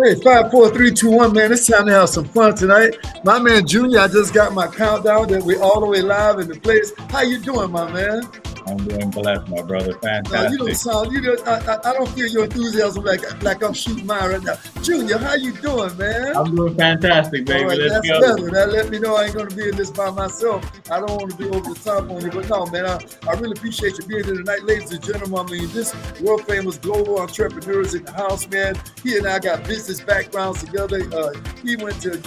Hey, 5, 4, 3, 2, 1, man. It's time to have some fun tonight. My man Junior, I just got my countdown that we all the way live in the place. How you doing, my man? I'm doing blessed, my brother. No, you don't Fantastic. sound. I don't feel your enthusiasm like I'm shooting mine right now. Junior, how you doing, man? I'm doing fantastic, All baby. right, Let's that's go. better. That let me know I ain't gonna be in this by myself. I don't want to be over the top on you, but no, man, I really appreciate you being here tonight, ladies and gentlemen. I mean, this world famous global entrepreneurs in the house, man. He and I got business backgrounds together. He went to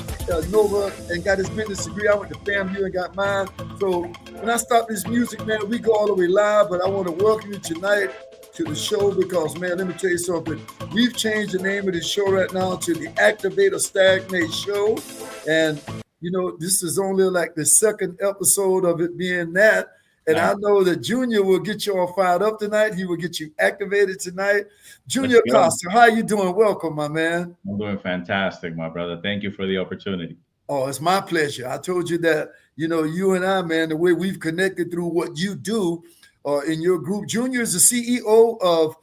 Nova and got his business degree. I went to FAMU and got mine. So when I stop this music, man, we go all the way live. But I want to welcome you tonight to the show because, man, let me tell you something. We've changed the name of the show right now to the Activate or Stagnate Show. And, you know, this is only like the second episode of it being that. And I know that Junior will get you all fired up tonight. He will get you activated tonight. Junior Acosta, how you doing? Welcome, my man. I'm doing fantastic, my brother. Thank you for the opportunity. Oh, it's my pleasure. I told you that, you know, you and I, man, the way we've connected through what you do in your group. Junior is the CEO of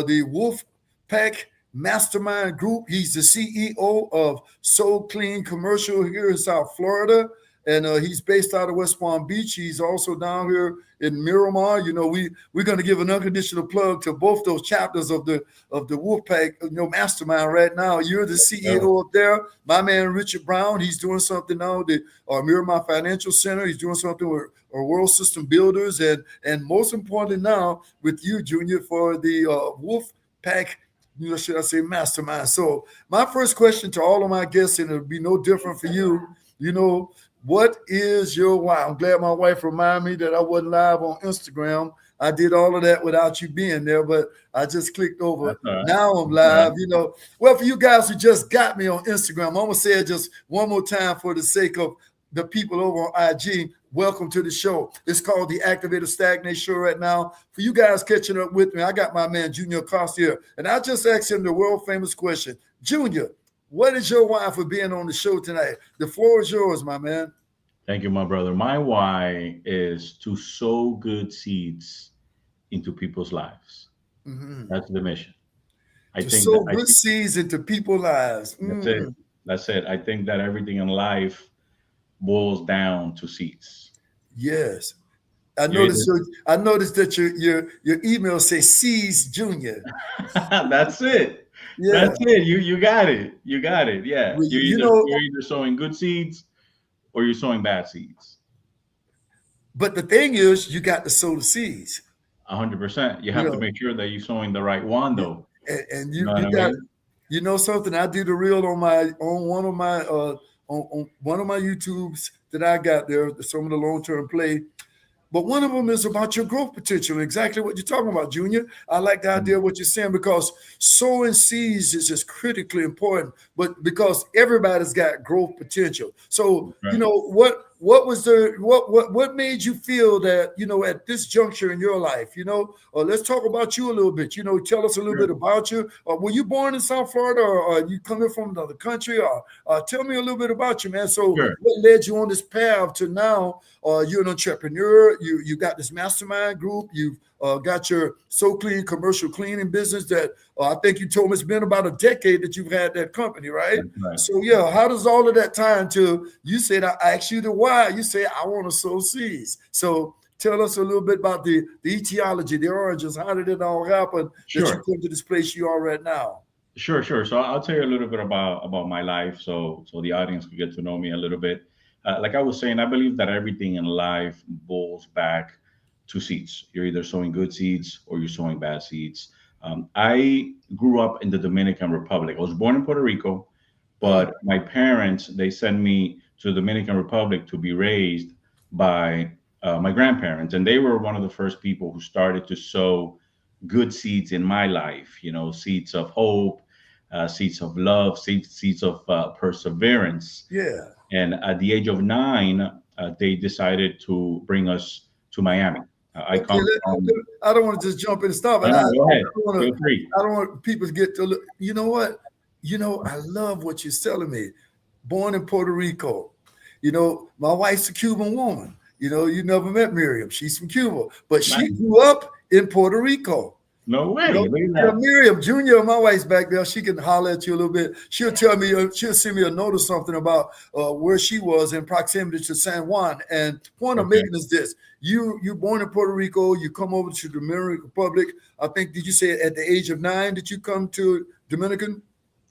the Wolf Pack Mastermind Group. He's the CEO of Soul Clean Commercial here in South Florida. And he's based out of West Palm Beach. He's also down here in Miramar. You know, we're going to give an unconditional plug to both those chapters of the Wolfpack, you know, Mastermind right now. You're the CEO up there. My man Richard Brown, he's doing something now at the Miramar Financial Center. He's doing something with our World System Builders, and most importantly now with you, Junior, for the Wolfpack, you know, should I say Mastermind. So my first question to all of my guests, and it'll be no different for you, you know, what is your why? I'm glad my wife reminded me that I wasn't live on Instagram. I did all of that without you being there, but I just clicked over. Right. Now I'm live, you know. Well, for you guys who just got me on Instagram, I'm going to say it just one more time for the sake of the people over on IG. Welcome to the show. It's called the Activator Stagnate Show right now. For you guys catching up with me, I got my man Junior Acosta here, and I just asked him the world famous question. Junior, what is your why for being on the show tonight? The floor is yours, my man. Thank you, my brother. My why is to sow good seeds into people's lives. Mm-hmm. That's the mission. I think sow good seeds into people's lives. That's it. That's it. I think that everything in life boils down to seeds. Yes. I noticed that your email says Seeds Junior. That's it. Yeah. That's it. You got it. You got it. Yeah. Well, you're either sowing good seeds or you're sowing bad seeds. But the thing is, you got to sow the seeds. 100%. You have to make sure that you're sowing the right one, though. And you got, you know something. I did a reel on one of my on one of my YouTubes that I got there. Some of the long-term play. But one of them is about your growth potential, exactly what you're talking about, Junior. I like the idea of what you're saying because sowing seeds is just critically important, but because everybody's got growth potential. So, you know, what made you feel that, you know, at this juncture in your life, you know, let's talk about you a little bit, you know, tell us a little bit about you. Were you born in South Florida or are you coming from another country? Or tell me a little bit about you, man. So what led you on this path to now? You're an entrepreneur. You got this mastermind group. You've got your So Clean commercial cleaning business that I think you told me it's been about a decade that you've had that company, right? So yeah, how does all of that tie into? You said I asked you the why. You say I want to sow seeds. So tell us a little bit about the etiology, the origins. How did it all happen that you come to this place you are right now? Sure. So I'll tell you a little bit about my life, so the audience can get to know me a little bit. Like I was saying, I believe that everything in life boils back to seeds. You're either sowing good seeds or you're sowing bad seeds. I grew up in the Dominican Republic. I was born in Puerto Rico, but my parents, they sent me to the Dominican Republic to be raised by my grandparents. And they were one of the first people who started to sow good seeds in my life, you know, seeds of hope, seeds of love, seeds of perseverance. Yeah. And at the age of 9, they decided to bring us to Miami. I don't want to just jump in and stop. Go ahead. I don't want people to get to look. You know what? You know, I love what you're telling me. Born in Puerto Rico. You know, my wife's a Cuban woman. You know, you never met Miriam. She's from Cuba. But she grew up in Puerto Rico. No You way. know, Look at yeah, that. Miriam Junior, my wife's back there. She can holler at you a little bit. She'll tell me, she'll send me a note or something about where she was in proximity to San Juan. And point I'm Okay. making is this: you born in Puerto Rico, you come over to the Dominican Republic. I think did you say at the age of 9 did you come to Dominican?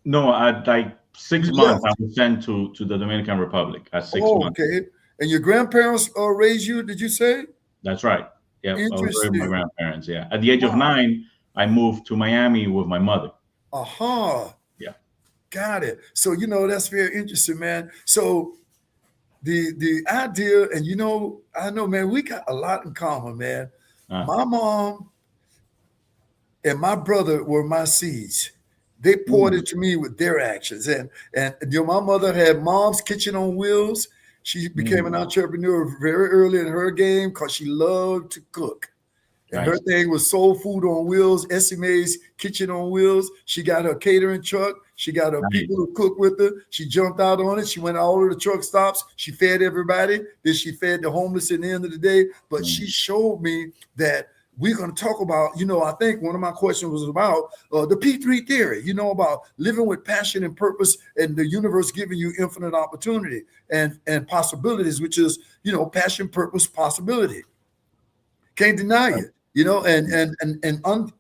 No, at like You 6 months, I left. was sent to the Dominican Republic at six Oh, months. okay. And your grandparents raised you? Did you say? That's right. Yep, I was with my Interesting. grandparents. Yeah, at the age of Wow. 9, I moved to Miami with my mother. Aha. Yeah. Got it. So that's very interesting, man. So the idea, and I know, man, we got a lot in common, man. Uh, My mom and my brother were my seeds. They poured mm, into me with their actions, and my mother had Mom's Kitchen on Wheels. She became an mm, entrepreneur very early in her game because she loved to cook. And her nice. thing was soul food on wheels, Essie Mae's Kitchen on Wheels. She got her catering truck. She got her Nice. people to cook with her. She jumped out on it. She went all of the truck stops. She fed everybody. Then she fed the homeless at the end of the day. But Mm, she showed me that we're going to talk about, I think one of my questions was about the P3 theory, about living with passion and purpose and the universe giving you infinite opportunity and possibilities, which is, passion, purpose, possibility. Can't deny right. it.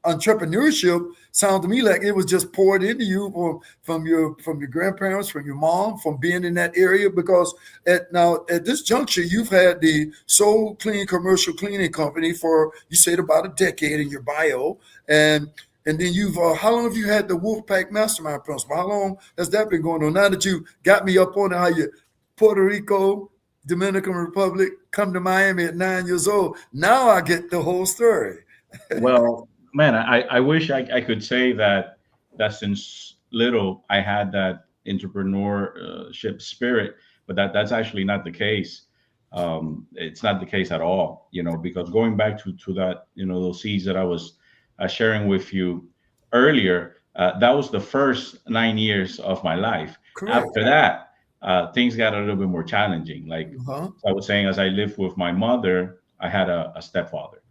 Entrepreneurship sounds to me like it was just poured into you from your grandparents, from your mom, from being in that area. Because at this juncture, you've had the Soul Clean Commercial Cleaning Company for, you said, about a decade in your bio, and then you've how long have you had the Wolfpack Mastermind Principle? How long has that been going on? Now that you got me up on it, how you Puerto Rico, Dominican Republic, come to Miami at 9 years old. Now I get the whole story. Well, man, I wish I could say that since little I had that entrepreneurship spirit, but that's actually not the case. It's not the case at all, because going back to that, those seeds that I was sharing with you earlier, that was the first 9 years of my life. Correct. After that, things got a little bit more challenging. Like Uh-huh. I was saying, as I lived with my mother, I had a stepfather,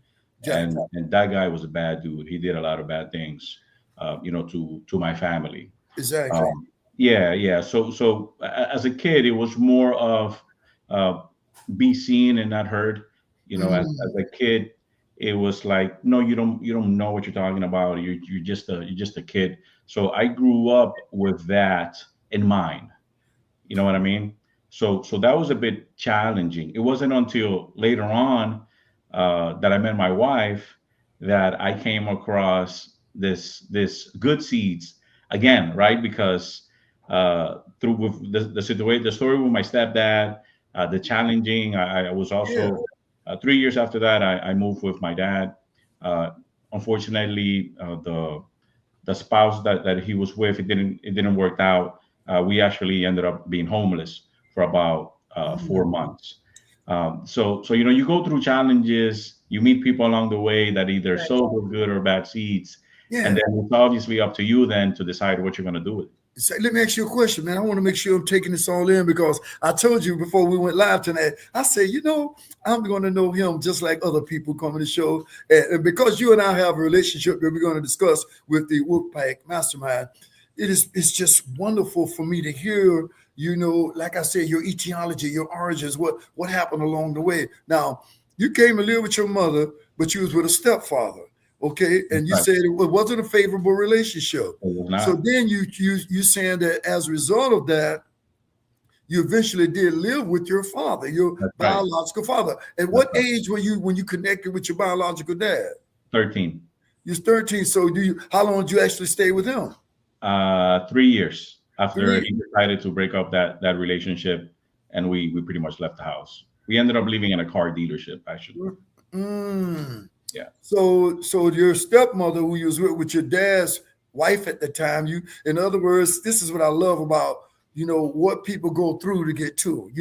Gotcha. and that guy was a bad dude. He did a lot of bad things, to my family. Exactly. Um, yeah, yeah. As a kid, it was more of uh, be seen and not heard. As Mm, a kid, it was like, no, you don't know what you're talking about. You're just a kid. So I grew up with that in mind. You know what I mean? So that was a bit challenging. It wasn't until later on that I met my wife that I came across this good seeds again, right? Because through with the situation, the story with my stepdad, the challenging. I was yeah. also 3 years after that. I moved with my dad. Uh, Unfortunately, the spouse that he was with, it didn't work out. We actually ended up being homeless for about four Mm, months. So you go through challenges, you meet people along the way that either sow good or bad seeds, and yeah. then it's obviously up to you then to decide what you're going to do with it. So let me ask you a question, man. I want to make sure I'm taking this all in because I told you before we went live tonight. I said, I'm going to know him just like other people coming to the show. And because you and I have a relationship that we're going to discuss with the Wolfpack Mastermind, it's just wonderful for me to hear, like I said, your etiology, your origins, what happened along the way. Now, you came to live with your mother, but you was with a stepfather. Okay, and you Right. said it wasn't a favorable relationship. It was So not. then you saying that as a result of that, you eventually did live with your father, your That's right. biological father. At That's what right. age were you when you connected with your biological dad? 13. You're 13. So how long did you actually stay with him? 3 years after 3 he decided to break up that relationship, and we pretty much left the house. We ended up living in a car dealership, actually. years. Mm. Yeah. So your stepmother, who you was with your dad's wife at the time, in other words, this is what I love about what people go through to get to.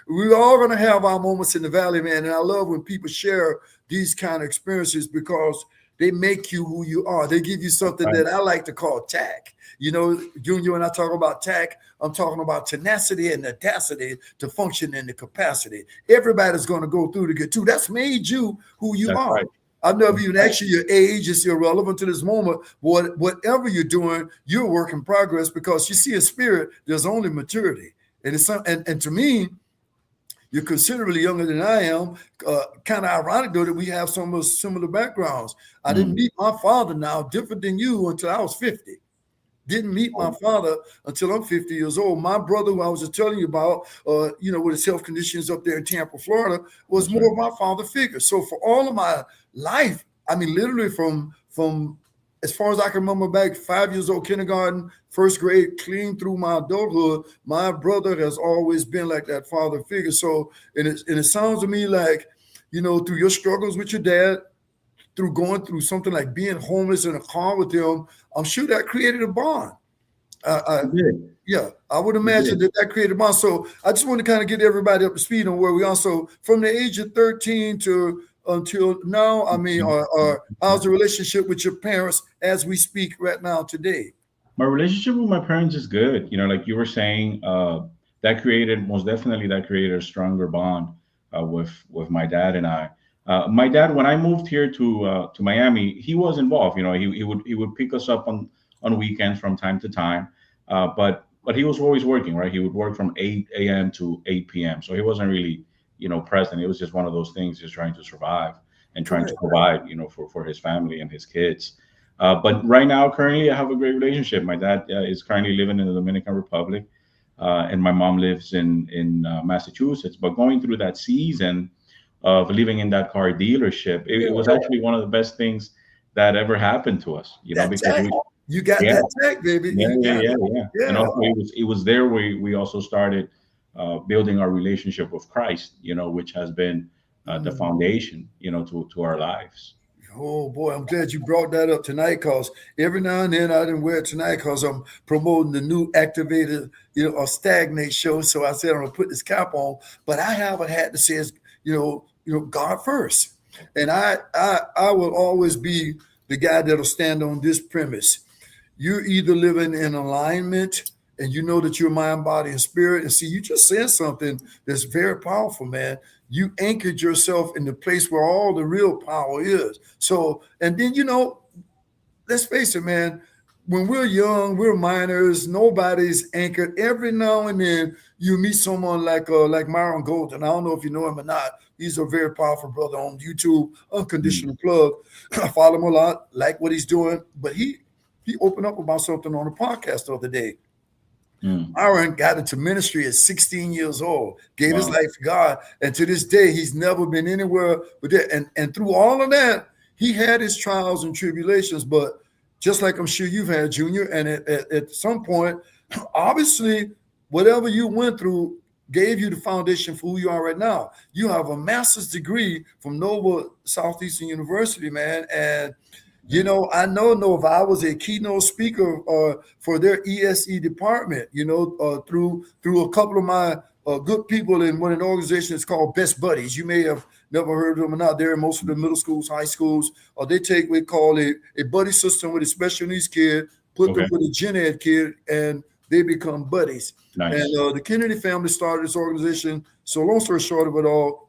We're all gonna have our moments in the valley, man. And I love when people share these kind of experiences because they make you who you are. They give you something Right. that I like to call tack. Junior, when I talk about tack, I'm talking about tenacity and audacity to function in the capacity. Everybody's going to go through to get to. That's made you who you That's are. right. I've never even asked you your age. It's irrelevant to this moment. Whatever you're doing, you're a work in progress, because you see, in spirit, there's only maturity. And it's and to me, you're considerably younger than I am. Kind of ironic, though, that we have some similar backgrounds. I didn't meet my father now, different than you, until I was 50. Didn't meet my father until I'm 50 years old. My brother, who I was just telling you about, with his health conditions up there in Tampa, Florida, was more of my father figure. So for all of my life, I mean, literally from as far as I can remember back, 5 years old, kindergarten, first grade, clean through my adulthood, my brother has always been like that father figure. So, and it sounds to me like, through your struggles with your dad, through going through something like being homeless in a car with him, I'm sure that created a bond. Yeah, I would imagine that created a bond. So I just want to kind of get everybody up to speed on where we are. So from the age of 13 to until now, I mean, how's the relationship with your parents as we speak right now today? My relationship with my parents is good. Like you were saying, most definitely that created a stronger bond with my dad and I. My dad, when I moved here to Miami, he was involved. He would pick us up on weekends from time to time, but he was always working, right? He would work from 8 a.m. to 8 p.m. So he wasn't really present. It was just one of those things, just trying to survive and trying to provide for his family and his kids. But right now, currently, I have a great relationship. My dad is currently living in the Dominican Republic, and my mom lives in Massachusetts. But going through that season of living in that car dealership, it was actually one of the best things that ever happened to us, because you got that tech, baby. Yeah. And also it was there we also started building our relationship with Christ, which has been the foundation, to our lives. Oh boy, I'm glad you brought that up tonight, because every now and then I didn't wear it tonight because I'm promoting the new activated, or stagnate show. So I said I'm gonna put this cap on, but I have a hat that says, God first. And I will always be the guy that'll stand on this premise. You're either living in alignment and you know that you're mind, body, and spirit. And see, you just said something that's very powerful, man. You anchored yourself in the place where all the real power is. So, and then, let's face it, man, when we're young, we're minors, nobody's anchored. Every now and then you meet someone like Myron Golden. I don't know if you know him or not. He's a very powerful brother on YouTube, unconditional plug. I follow him a lot, like what he's doing. But he opened up about something on a podcast the other day. Myron got into ministry at 16 years old, gave his life to God. And to this day, he's never been anywhere but that. And through all of that, he had his trials and tribulations. But just like I'm sure you've had, Junior, and at some point, obviously, whatever you went through gave you the foundation for who you are right now. You have a master's degree from Nova Southeastern University, man. And I know Nova. I was a keynote speaker for their ESE department, through a couple of my good people in one organization that's called Best Buddies. You may have never heard of them or not. They're in most of the middle schools, high schools. They take what we call a buddy system with a special needs kid, put them with a gen ed kid, and they become buddies. Nice. And the Kennedy family started this organization. So long story short of it all,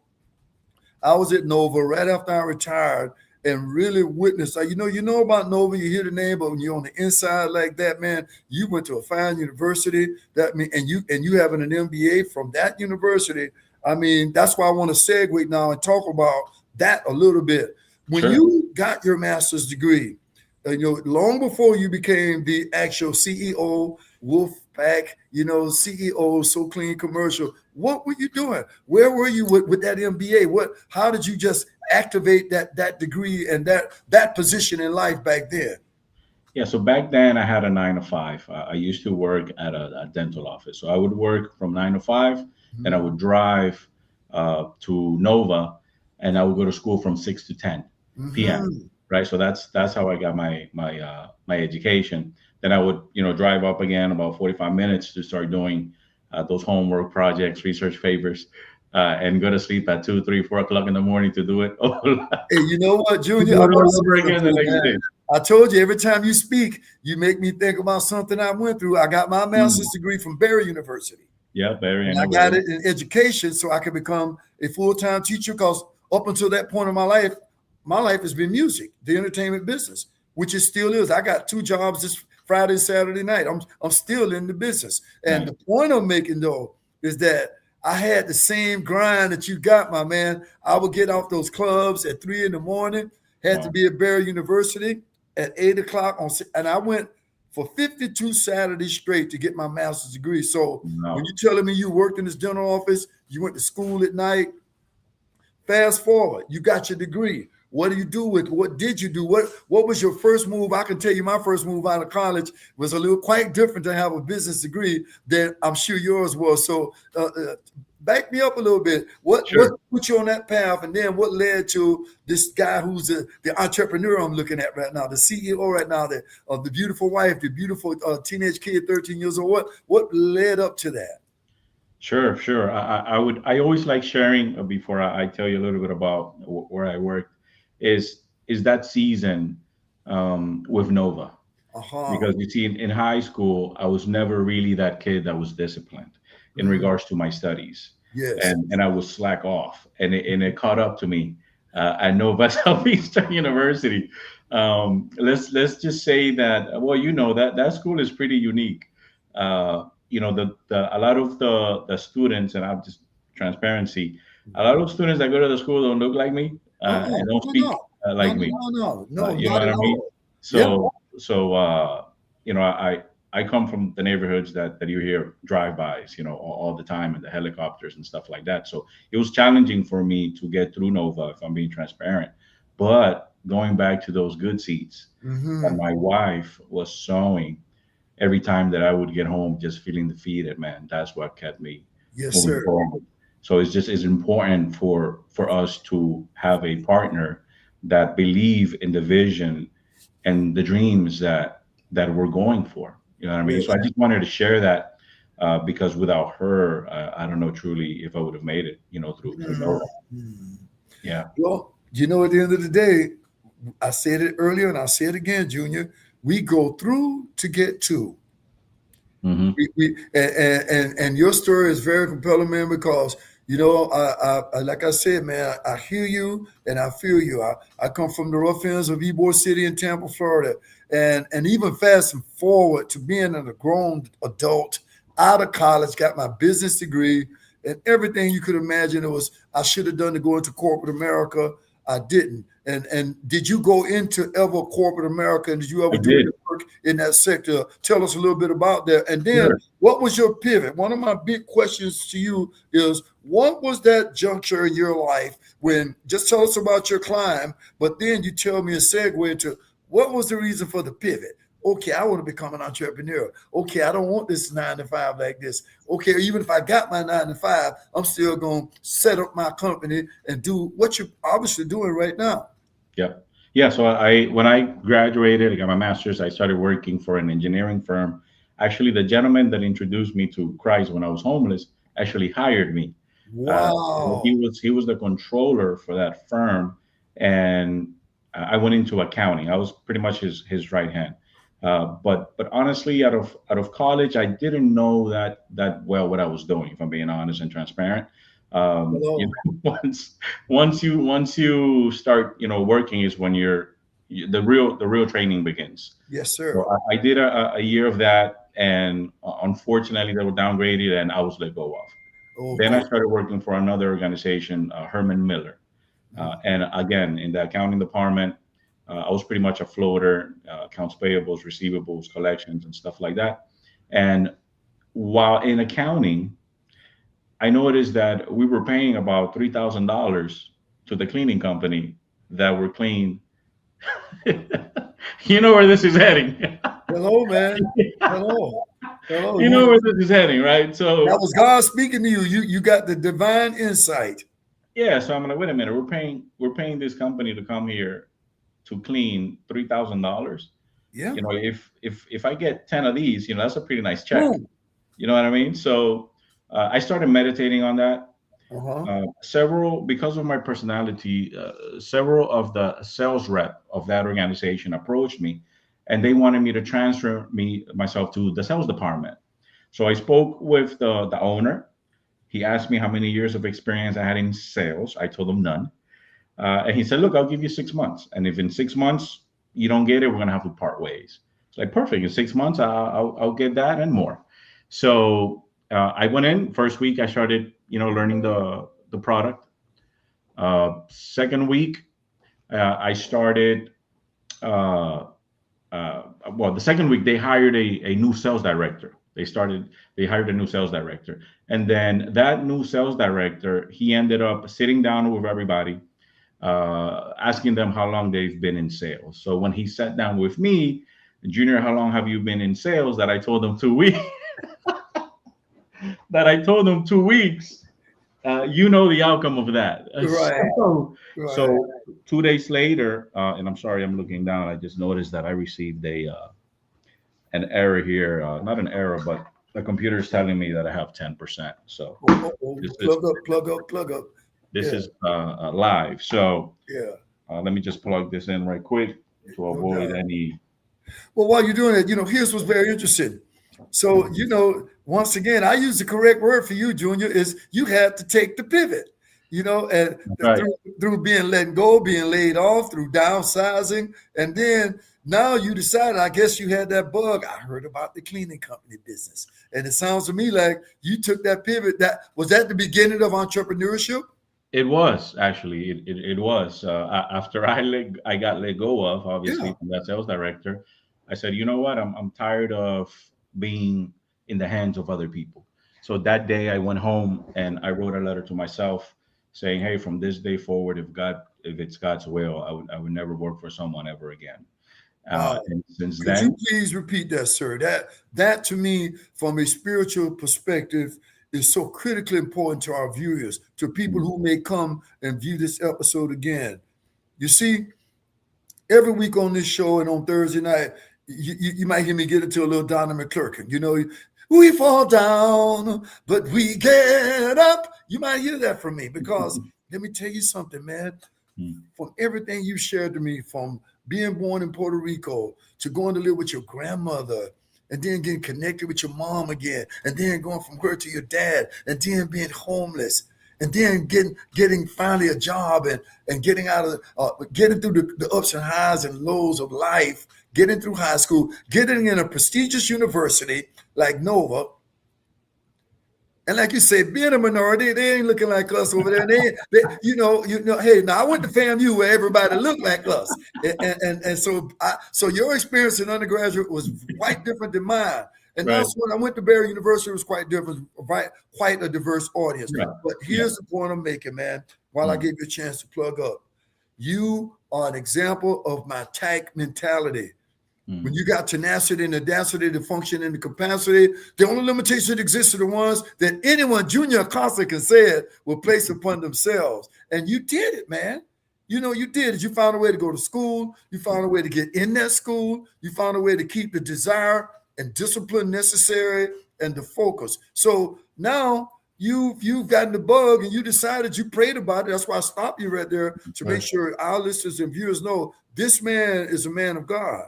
I was at Nova right after I retired, and really witnessed. You know about Nova, you hear the name, but when you're on the inside like that, man, you went to a fine university. And you having an MBA from that university. I mean, that's why I want to segue now and talk about that a little bit. When you got your master's degree, long before you became the actual CEO, Wolfpack, CEO, So Clean Commercial, what were you doing? Where were you with that MBA? How did you just activate that degree and that position in life back then? Yeah, so back then I had a 9 to 5. I used to work at a dental office. So I would work from 9 to 5, and I would drive to Nova, and I would go to school from 6 to 10 p.m. Right. So that's how I got my education. Then I would, drive up again about 45 minutes to start doing those homework projects, research papers, and go to sleep at 2, 3, 4 o'clock in the morning to do it. Hey, you know what, Junior? I told you, every time you speak, you make me think about something I went through. I got my master's degree from Barry University. Yeah, Barry. And I got it in education so I could become a full-time teacher, because up until that point in my life, my life has been music, the entertainment business, which it still is. I got 2 jobs this Friday, Saturday night. I'm still in the business. And Nice. the point I'm making though is that I had the same grind that you got, my man. I would get off those clubs at 3 in the morning, had to Wow. be at Barry University at 8 o'clock and I went for 52 Saturdays straight to get my master's degree. So when No. you're telling me you worked in this dental office, you went to school at night, fast forward, you got your degree. What do you do with it? What did you do? What was your first move? I can tell you my first move out of college was a little quite different to have a business degree than I'm sure yours was. So back me up a little bit. What Sure. put you on that path, and then what led to this guy who's the entrepreneur I'm looking at right now, the CEO right now, of the beautiful wife, the beautiful teenage kid, 13 years old. What led up to that? Sure, sure. I always like sharing before I tell you a little bit about where I worked is that season with Nova, Uh-huh. because you see in high school I was never really that kid that was disciplined in Mhm. regards to my studies, Yes. and I would slack off, and it caught up to me at Nova Southeastern University. Let's just say that, well, that school is pretty unique. The a lot of the students, and I'm just transparency, a lot of students that go to the school don't look like me, and don't No, speak no, like no, me. no, no, no, You know not what at I mean? all. Yeah. So come from the neighborhoods that you hear drive-bys, all the time, and the helicopters and stuff like that. So it was challenging for me to get through Nova, if I'm being transparent. But going back to those good seeds that Mm-hmm. my wife was sowing every time that I would get home, just feeling defeated, man, that's what kept me Yes, moving sir. forward. So it's important for us to have a partner that believe in the vision and the dreams that we're going for. You know what I mean? So Yes. I just wanted to share that, because without her, I don't know truly if I would have made it. Through Nova. Mhm. Yeah. Well, at the end of the day, I said it earlier and I'll say it again, Junior. We go through to get to. Hmm. And your story is very compelling, man, because I like I said, man, I hear you and I feel you. I come from the rough ends of Ybor City in Tampa, Florida, and even fast and forward to being a grown adult out of college, got my business degree and everything you could imagine. It was I should have done to go into corporate America. I didn't. And did you go into ever corporate America? And did you I ever do any did. work in that sector? Tell us a little bit about that. And then Sure. what was your pivot? One of my big questions to you is what was that juncture in your life when just tell us about your climb, but then you tell me a segue into what was the reason for the pivot? Okay, I want to become an entrepreneur. Okay, I don't want this 9 to 5 like this. Okay, even if I got my 9 to 5, I'm still going to set up my company and do what you're obviously doing right now. Yep. Yeah. So when I graduated, I got my master's. I started working for an engineering firm. Actually, the gentleman that introduced me to Christ when I was homeless actually hired me. He Wow. was the controller for that firm, and I went into accounting. I was pretty much his right hand. But honestly, out of college, I didn't know that well what I was doing. If I'm being honest and transparent, Hello. once you start working is when the real training begins. Yes, So sir. I did a year of that, and unfortunately, they were downgraded, and I was let go of. Then I Okay. started working for another organization, Herman Miller. And again, in the accounting department, I was pretty much a floater, accounts payables, receivables, collections, and stuff like that. And while in accounting, I noticed that we were paying about $3,000 to the cleaning company that were clean. You know where this is heading. Hello, man. Hello. Hello. You know where this is heading, right? That So was God speaking to you. You got the divine insight. yeah, so I'm like, wait a minute, we're paying this company to come here to clean $3,000. Yeah. If I get 10 of these, that's a pretty nice check. Boom. You know what I mean? So I started meditating on that. Uh-huh. Several, because of my personality, several of the sales rep of that organization approached me, and they wanted me to transfer myself to the sales department. So I spoke with the owner. He asked me how many years of experience I had in sales. I told him none. And he said, look, I'll give you 6 months. And if in 6 months you don't get it, we're going to have to part ways. It's like, perfect. In 6 months, I'll get that and more. So I went in. First week, I started, learning the product. Second week, I started. Well, the second week they hired a new sales director. They hired a new sales director, and then that new sales director, he ended up sitting down with everybody, asking them how long they've been in sales. So when he sat down with me, Junior, how long have you been in sales? That I told him 2 weeks. That I told him 2 weeks. You know the outcome of that. Right. So 2 days later, and I'm sorry, I'm looking down. I just noticed that I received an error here. Not an error, but the computer is telling me that I have 10%. So Plug up. This is live. So yeah. Let me just plug this in right quick to avoid any. Well, while you're doing it, here's what's very interesting. So, once again, I use the correct word for you, Junior, is you had to take the pivot, and right. through being let go, being laid off, through downsizing. And then now you decided, I guess you had that bug. I heard about the cleaning company business. And it sounds to me like you took that pivot. Was that the beginning of entrepreneurship? It was actually, it was after I got let go of, obviously, from that sales director. I said, you know what, I'm tired of being in the hands of other people. So that day I went home and I wrote a letter to myself saying, hey, from this day forward, if it's God's will, I would never work for someone ever again. And since Could then, you please repeat that, sir? That to me, from a spiritual perspective, is so critically important to our viewers, to people who may come and view this episode again. You see, every week on this show and on Thursday night, you might hear me get into a little Donna McClurkin. We fall down, but we get up. You might hear that from me because let me tell you something, man. From everything you shared to me, from being born in Puerto Rico to going to live with your grandmother and then getting connected with your mom again, and then going from her to your dad, and then being homeless, and then getting finally a job and getting out of getting through the ups and highs and lows of life, getting through high school, getting in a prestigious university like Nova. And like you say, being a minority, they ain't looking like us over there. Hey, now I went to FAMU where everybody looked like us. And so your experience in undergraduate was quite different than mine. And right. Also when I went to Barry University, it was quite different, right? Quite a diverse audience. Right. But here's the point I'm making, man, while I gave you a chance to plug up. You are an example of my type mentality. When you got tenacity and audacity to function in the capacity, the only limitations that exist are the ones that anyone, Junior Acosta, can say it, will place upon themselves. And you did it, man. You did it. You found a way to go to school. You found a way to get in that school. You found a way to keep the desire and discipline necessary and the focus. So now you've gotten the bug and you decided, you prayed about it. That's why I stopped you right there to make sure our listeners and viewers know this man is a man of God.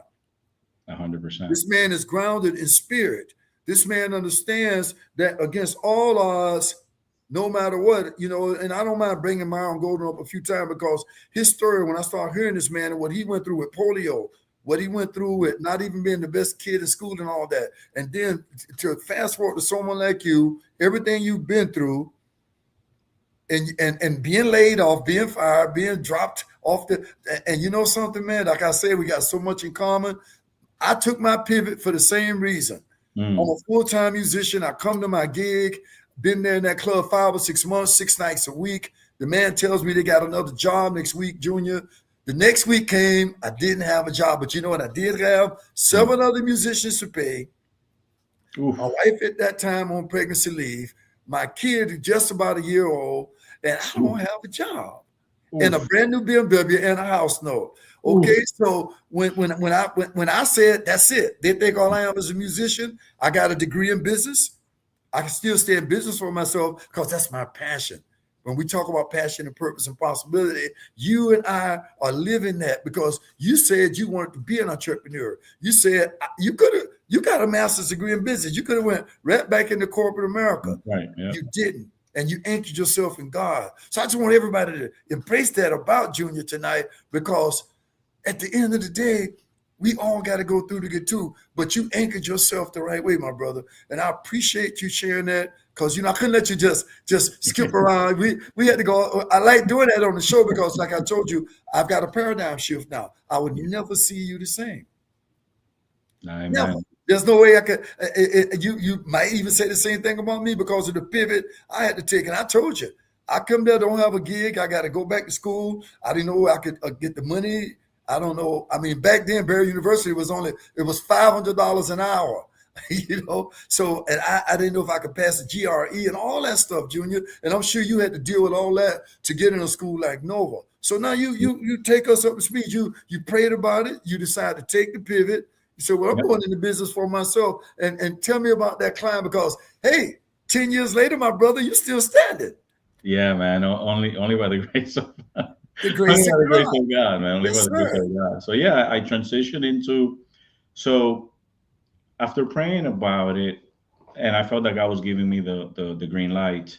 100%. This man is grounded in spirit. This man understands that against all odds, no matter what, and I don't mind bringing Myron Golden up a few times because his story, when I start hearing this man and what he went through with polio, what he went through with not even being the best kid in school and all that, and then to fast forward to someone like you, everything you've been through, and being laid off, being fired, being dropped off and you know something, man, like I said, we got so much in common. I took my pivot for the same reason. I'm a full-time musician. I come to my gig, been there in that club 5 or 6 months, 6 nights a week. The man tells me they got another job next week, Junior. The next week came, I didn't have a job, but you know what? I did have 7 other musicians to pay. My wife at that time on pregnancy leave, my kid just about a year old, and I don't have a job. And a brand new BMW and a house note. Okay, so when I said that's it, they think all I am is a musician. I got a degree in business. I can still stay in business for myself because that's my passion. When we talk about passion and purpose and possibility, you and I are living that because you said you wanted to be an entrepreneur. You said you got a master's degree in business. You could have went right back into corporate America. Right. Yeah. You didn't. and you anchored yourself in God. So I just want everybody to embrace that about Junior tonight, because at the end of the day, we all got to go through to get to, but you anchored yourself the right way, my brother. And I appreciate you sharing that, because I couldn't let you just skip around. We had to go. I like doing that on the show because, like I told you, I've got a paradigm shift now. I would never see you the same. Amen. Never. There's no way I could. You might even say the same thing about me because of the pivot I had to take. And I told you, I come there, don't have a gig. I got to go back to school. I didn't know I could get the money. I don't know. I mean, back then, Barry University was $500 an hour, So, and I didn't know if I could pass the GRE and all that stuff, Junior. And I'm sure you had to deal with all that to get in a school like Nova. So now you take us up to speed. You prayed about it. You decided to take the pivot. You said, well, I'm going into business for myself. And tell me about that client, because, hey, 10 years later, my brother, you're still standing. Yeah, man. Only by the grace of God. The grace of God, man. Only by the grace of God. So yeah, I transitioned into, so after praying about it, and I felt like God was giving me the green light,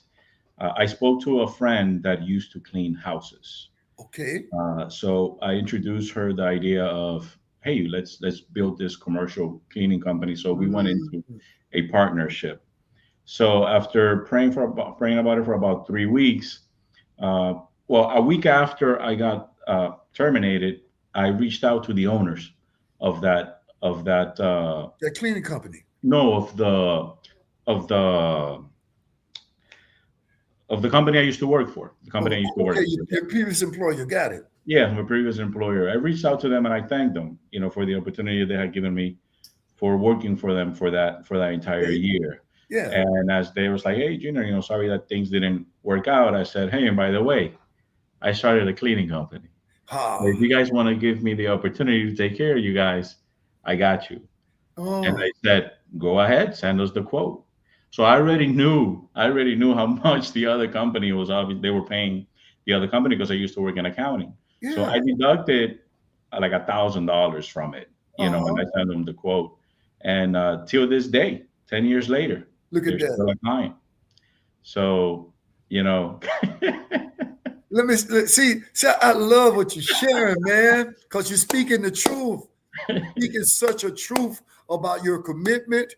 I spoke to a friend that used to clean houses. Okay. So I introduced her the idea of, hey, let's build this commercial cleaning company. So we went into a partnership. So after praying about it for about 3 weeks, well, a week after I got terminated, I reached out to the owners of that cleaning company. No, of the company I used to work for. The company I used to work for. Your previous employer, got it. Yeah, my previous employer. I reached out to them and I thanked them, for the opportunity they had given me for working for them for that entire year. Yeah. And as they was like, hey, Junior, sorry that things didn't work out. I said, hey, and by the way, I started a cleaning company. So if you guys want to give me the opportunity to take care of you guys, I got you. And I said, go ahead, send us the quote. So I already knew how much the other company was. Obviously, they were paying the other company because I used to work in accounting. Yeah. So I deducted like $1,000 from it, and I sent them the quote. And till this day, 10 years later, look at that. Still a client. So, Let me see. I love what you're sharing, man, because you're speaking the truth. You're speaking such a truth about your commitment.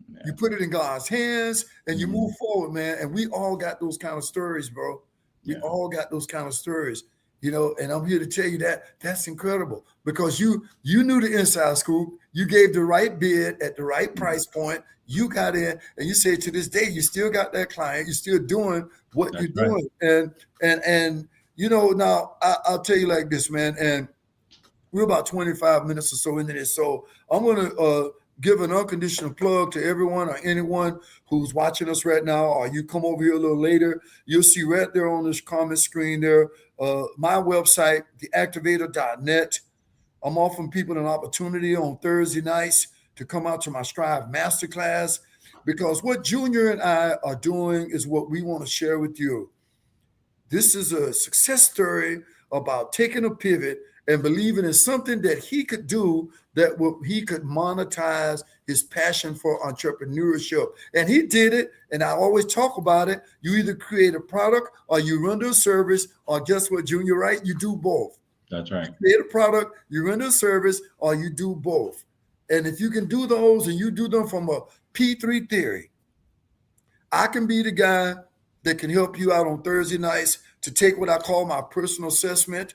Yeah. You put it in God's hands and you move forward, man. And we all got those kind of stories, bro. We all got those kind of stories, and I'm here to tell you that's incredible, because you knew the inside scoop. You gave the right bid at the right price point. You got in and you say, to this day, you still got that client. You're still doing what you're doing. And now I'll tell you like this, man. And we're about 25 minutes or so into this. So I'm going to give an unconditional plug to everyone or anyone who's watching us right now, or you come over here a little later. You'll see right there on this comment screen there, my website, theactivator.net. I'm offering people an opportunity on Thursday nights to come out to my Strive Masterclass, because what Junior and I are doing is what we want to share with you. This is a success story about taking a pivot and believing in something that he could do, that he could monetize his passion for entrepreneurship. And he did it. And I always talk about it. You either create a product or you render a service, or guess what, Junior, right? You do both. That's right. You create a product, you render a service, or you do both. And if you can do those and you do them from a P3 theory, I can be the guy that can help you out on Thursday nights to take what I call my personal assessment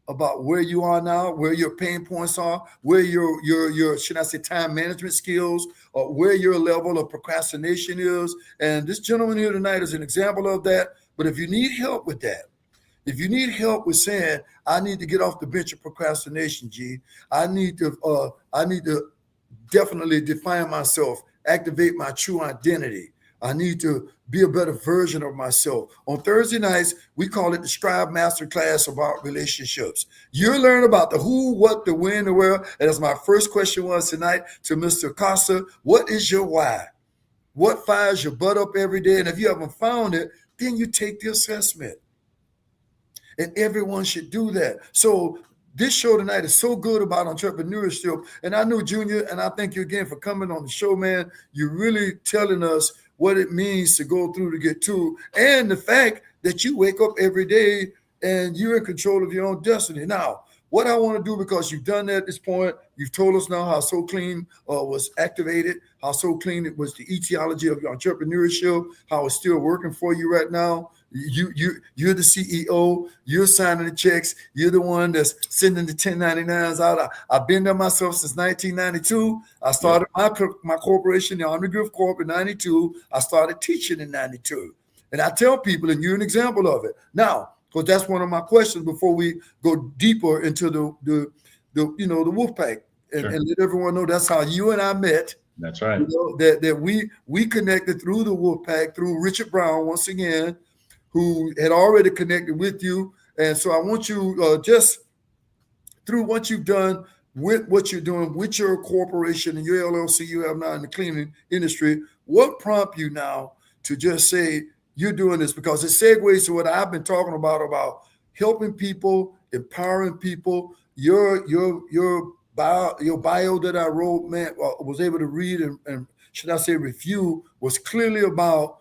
about where you are now, where your pain points are, where your should I say time management skills, or where your level of procrastination is. And this gentleman here tonight is an example of that. But if you need help with that, if you need help with saying, I need to get off the bench of procrastination, G, I need to definitely define myself, activate my true identity. I need to be a better version of myself. On Thursday nights, we call it the Strive Masterclass about relationships. You'll learn about the who, what, the when, the where. And as my first question was tonight to Mr. Acosta, what is your why? What fires your butt up every day? And if you haven't found it, then you take the assessment. And everyone should do that. So this show tonight is so good about entrepreneurship. And I know, Junior, and I thank you again for coming on the show, man. You're really telling us what it means to go through to get to, and the fact that you wake up every day and you're in control of your own destiny. Now, what I want to do, because you've done that at this point, you've told us now how So Clean was activated, how So Clean it was the etiology of your entrepreneurship, how it's still working for you right now. You're the CEO. You're signing the checks. You're the one that's sending the 1099s out. I've been there myself since 1992. I started my corporation, the Army Griff Corp, in 92. I started teaching in 92. And I tell people, and you're an example of it. Now, because that's one of my questions before we go deeper into the wolf pack, and let everyone know that's how you and I met. That's right. That we connected through the wolf pack, through Richard Brown, once again, who had already connected with you. And so I want you just through what you've done with what you're doing with your corporation and your LLC you have now in the cleaning industry, what prompted you now to just say you're doing this? Because it segues to what I've been talking about helping people, empowering people. Your bio that I wrote, man, was able to read and should I say review, was clearly about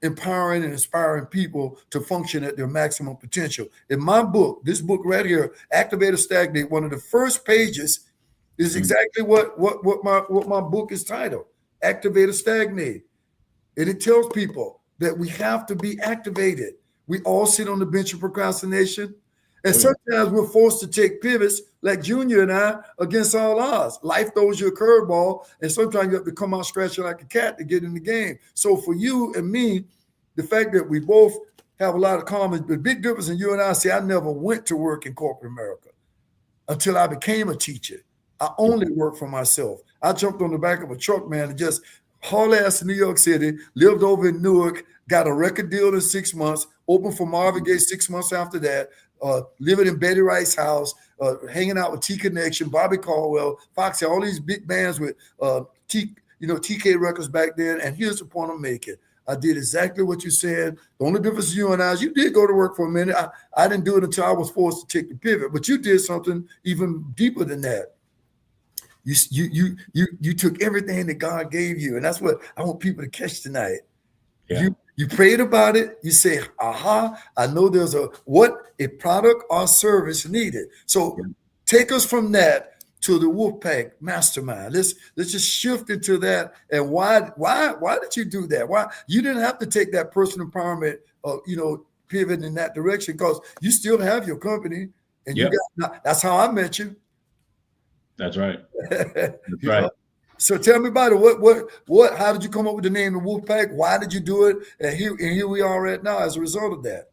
empowering and inspiring people to function at their maximum potential. In my book, this book right here, Activate or Stagnate, one of the first pages is exactly what my book is titled, Activate or Stagnate. And it tells people that we have to be activated. We all sit on the bench of procrastination. And sometimes we're forced to take pivots like Junior and I against all odds. Life throws you a curveball, and sometimes you have to come out scratching like a cat to get in the game. So for you and me, the fact that we both have a lot of common, the big difference in you and I, see, I never went to work in corporate America until I became a teacher. I only worked for myself. I jumped on the back of a truck, man, and just haul ass to New York City, lived over in Newark, got a record deal in 6 months, opened for Marvin Gaye 6 months after that, living in Betty Wright's house, hanging out with T Connection, Bobby Caldwell, Foxy, all these big bands with TK Records back then. And here's the point I'm making. I did exactly what you said. The only difference is you and I is you did go to work for a minute. I didn't do it until I was forced to take the pivot, but you did something even deeper than that. You took everything that God gave you, and that's what I want people to catch tonight. Yeah. You prayed about it. You say, aha, I know there's a product or service needed. So take us from that to the Wolfpack Mastermind. Let's just shift into that. And why did you do that? Why you didn't have to take that personal empowerment, pivot in that direction, because you still have your company, and that's how I met you. That's right. That's right. So tell me about it. How did you come up with the name of Wolfpack? Why did you do it? And here we are right now as a result of that.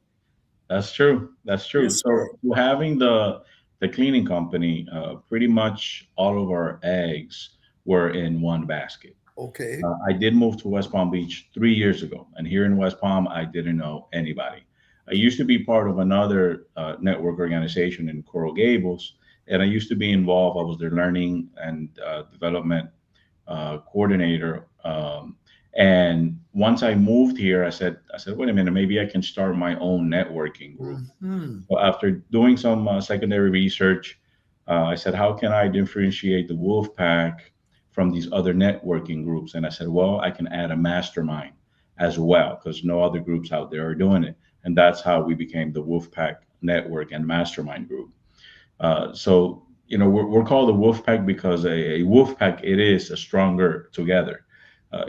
That's true. That's true. Yes, so having the cleaning company, pretty much all of our eggs were in one basket. Okay. I did move to West Palm Beach 3 years ago, and here in West Palm, I didn't know anybody. I used to be part of another network organization in Coral Gables, and I used to be involved. I was their learning and development coordinator. And once I moved here, I said, wait a minute, maybe I can start my own networking group. Mm-hmm. So after doing some secondary research, I said, how can I differentiate the Wolfpack from these other networking groups? And I said, well, I can add a mastermind as well, because no other groups out there are doing it. And that's how we became the Wolfpack Network and Mastermind Group. So we're called the Wolfpack because a Wolfpack, it is a stronger together.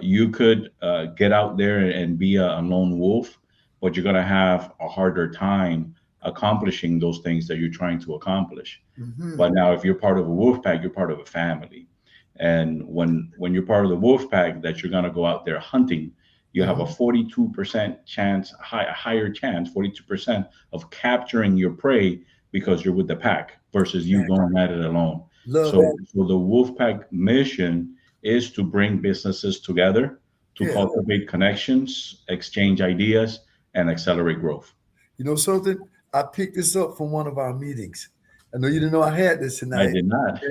You could get out there and be a lone wolf, but you're going to have a harder time accomplishing those things that you're trying to accomplish. Mm-hmm. But now if you're part of a Wolfpack, you're part of a family. And when you're part of the Wolfpack, that you're going to go out there hunting, you have a 42% chance, a higher chance, 42% of capturing your prey because you're with the pack versus you going at it alone. So the Wolfpack mission is to bring businesses together, to cultivate connections, exchange ideas, and accelerate growth. You know something? I picked this up from one of our meetings. I know you didn't know I had this tonight. I did not.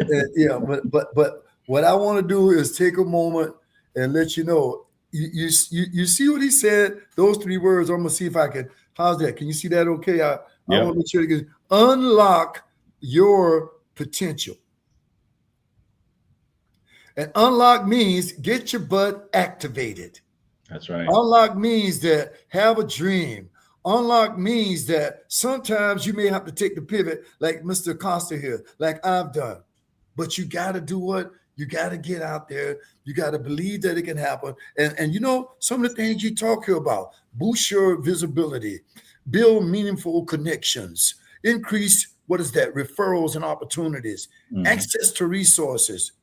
But what I want to do is take a moment and let you know. You see what he said? Those 3 words. I'm gonna see if I can. How's that? Can you see that? Okay. I want to make sure to unlock your potential. And unlock means get your butt activated. That's right. Unlock means that have a dream. Unlock means that sometimes you may have to take the pivot, like Mr. Acosta here, like I've done. But you got to do what? You got to get out there. You got to believe that it can happen. And you know, some of the things you talk here about, boost your visibility, build meaningful connections, increase, what is that? Referrals and opportunities, access to resources,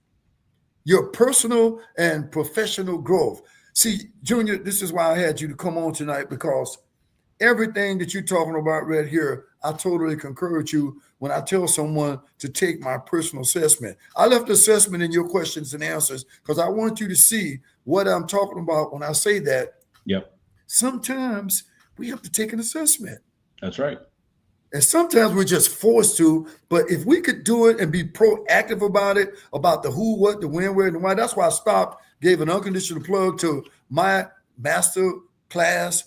your personal and professional growth. See, Junior, this is why I had you to come on tonight, because everything that you're talking about right here, I totally concur with you when I tell someone to take my personal assessment. I left the assessment in your questions and answers because I want you to see what I'm talking about when I say that. Yep. Sometimes we have to take an assessment. That's right. And sometimes we're just forced to, but if we could do it and be proactive about it, about the who, what, the when, where, and why, that's why I stopped, gave an unconditional plug to my master class.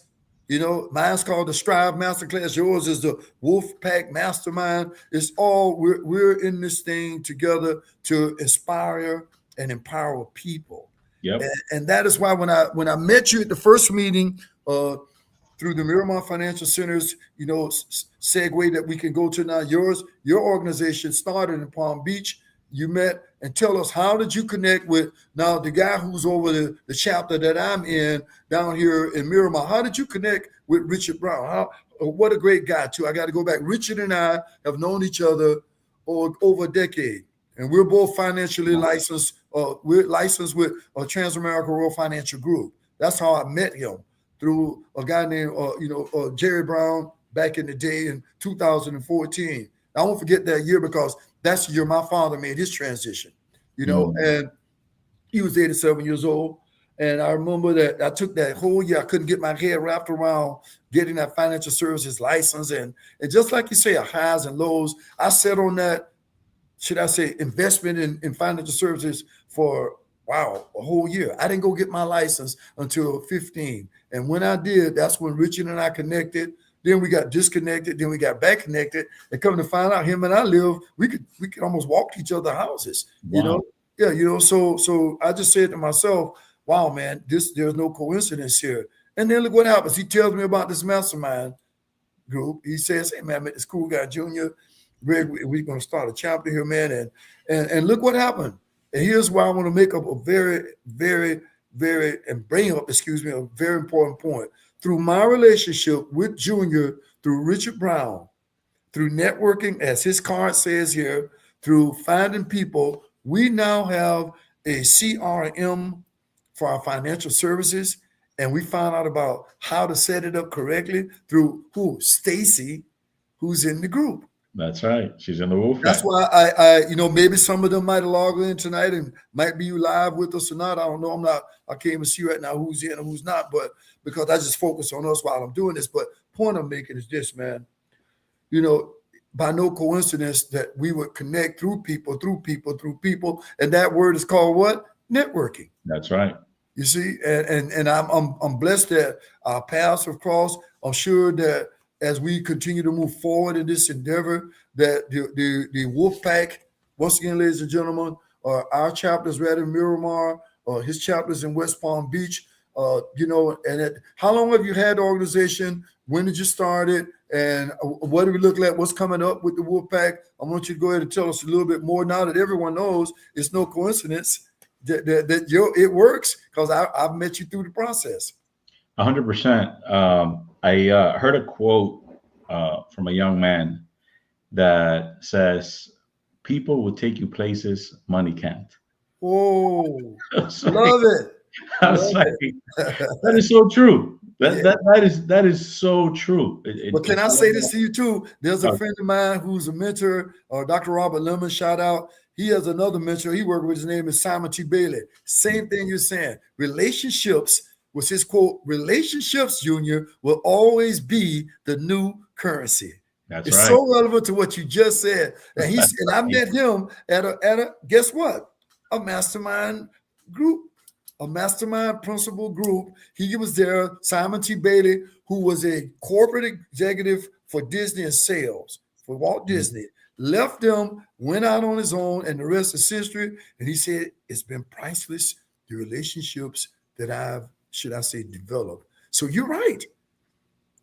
You know, mine's called the Strive Masterclass. Yours is the Wolfpack Mastermind. It's all, we're in this thing together to inspire and empower people. Yep. And that is why when I met you at the first meeting, through the Miramar Financial Center's, you know, segue that we can go to now. Your organization started in Palm Beach. You met, and tell us, how did you connect with now the guy who's over the chapter that I'm in down here in Miramar? How did you connect with Richard Brown? What a great guy too. I got to go back. Richard and I have known each other over a decade, and we're both financially licensed. We're licensed with Transamerica Rural Financial Group. That's how I met him, through a guy named, Jerry Brown back in the day in 2014. I won't forget that year because that's the year my father made his transition, you know, and he was 87 years old. And I remember that I took that whole year. I couldn't get my head wrapped around getting that financial services license. And just like you say, highs and lows, I sat on that, should I say, investment in financial services for, a whole year. I didn't go get my license until 15. And when I did, that's when Richard and I connected. Then we got disconnected. Then we got back connected. And come to find out, him and I we could almost walk to each other's houses. Wow. You know? Yeah, you know, so I just said to myself, wow, man, there's no coincidence here. And then look what happens. He tells me about this mastermind group. He says, hey, man, I met this cool guy, Junior. Greg, we're going to start a chapter here, man. And look what happened. And here's why I want to make up a very, very, very, and bring up, a very important point. Through my relationship with Junior, through Richard Brown, through networking, as his card says here, through finding people, we now have a CRM for our financial services. And we found out about how to set it up correctly through Stacy, who's in the group. That's right. She's in the Wolf. That's why I maybe some of them might log in tonight and might be live with us or not. I don't know. I can't even see right now who's in and who's not, but because I just focus on us while I'm doing this. But point I'm making is this, man. You know, by no coincidence that we would connect through people. And that word is called what? Networking. That's right. You see, and I'm blessed that our paths have crossed. I'm sure that as we continue to move forward in this endeavor, that the Wolfpack, once again, ladies and gentlemen, our chapters right in Miramar, his chapters in West Palm Beach, how long have you had the organization? When did you start it? And what do we look like? What's coming up with the Wolfpack? I want you to go ahead and tell us a little bit more now that everyone knows it's no coincidence that it works, because I've met you through the process. 100%. I heard a quote from a young man that says, people will take you places money can't. Oh, love it. That is so true. That is so true. But can I say this to you too? There's a friend of mine who's a mentor, Dr. Robert Lemon, shout out. He has another mentor he worked with. His name is Simon T. Bailey. Same thing you're saying. Relationships was his quote. Relationships, Junior, will always be the new currency. It's right. So relevant to what you just said. And I met him at a guess what? A mastermind group. A mastermind principal group. He was there, Simon T. Bailey, who was a corporate executive for Disney and sales for Walt Disney, left them, went out on his own, and the rest is history. And he said, it's been priceless, the relationships that I've should I say, develop. So you're right.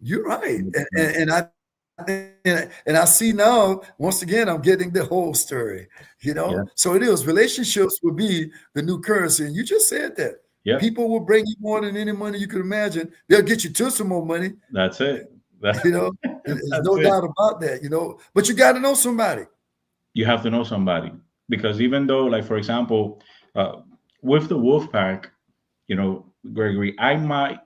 You're right. And I see now, once again, I'm getting the whole story, Yeah. So it is. Relationships will be the new currency. And you just said that. Yeah. People will bring you more than any money you could imagine. They'll get you to some more money, That's it. you know. There's That's no it. doubt about that. But you got to know somebody. You have to know somebody, because even though, like, for example, uh, with the wolf pack, Gregory, I might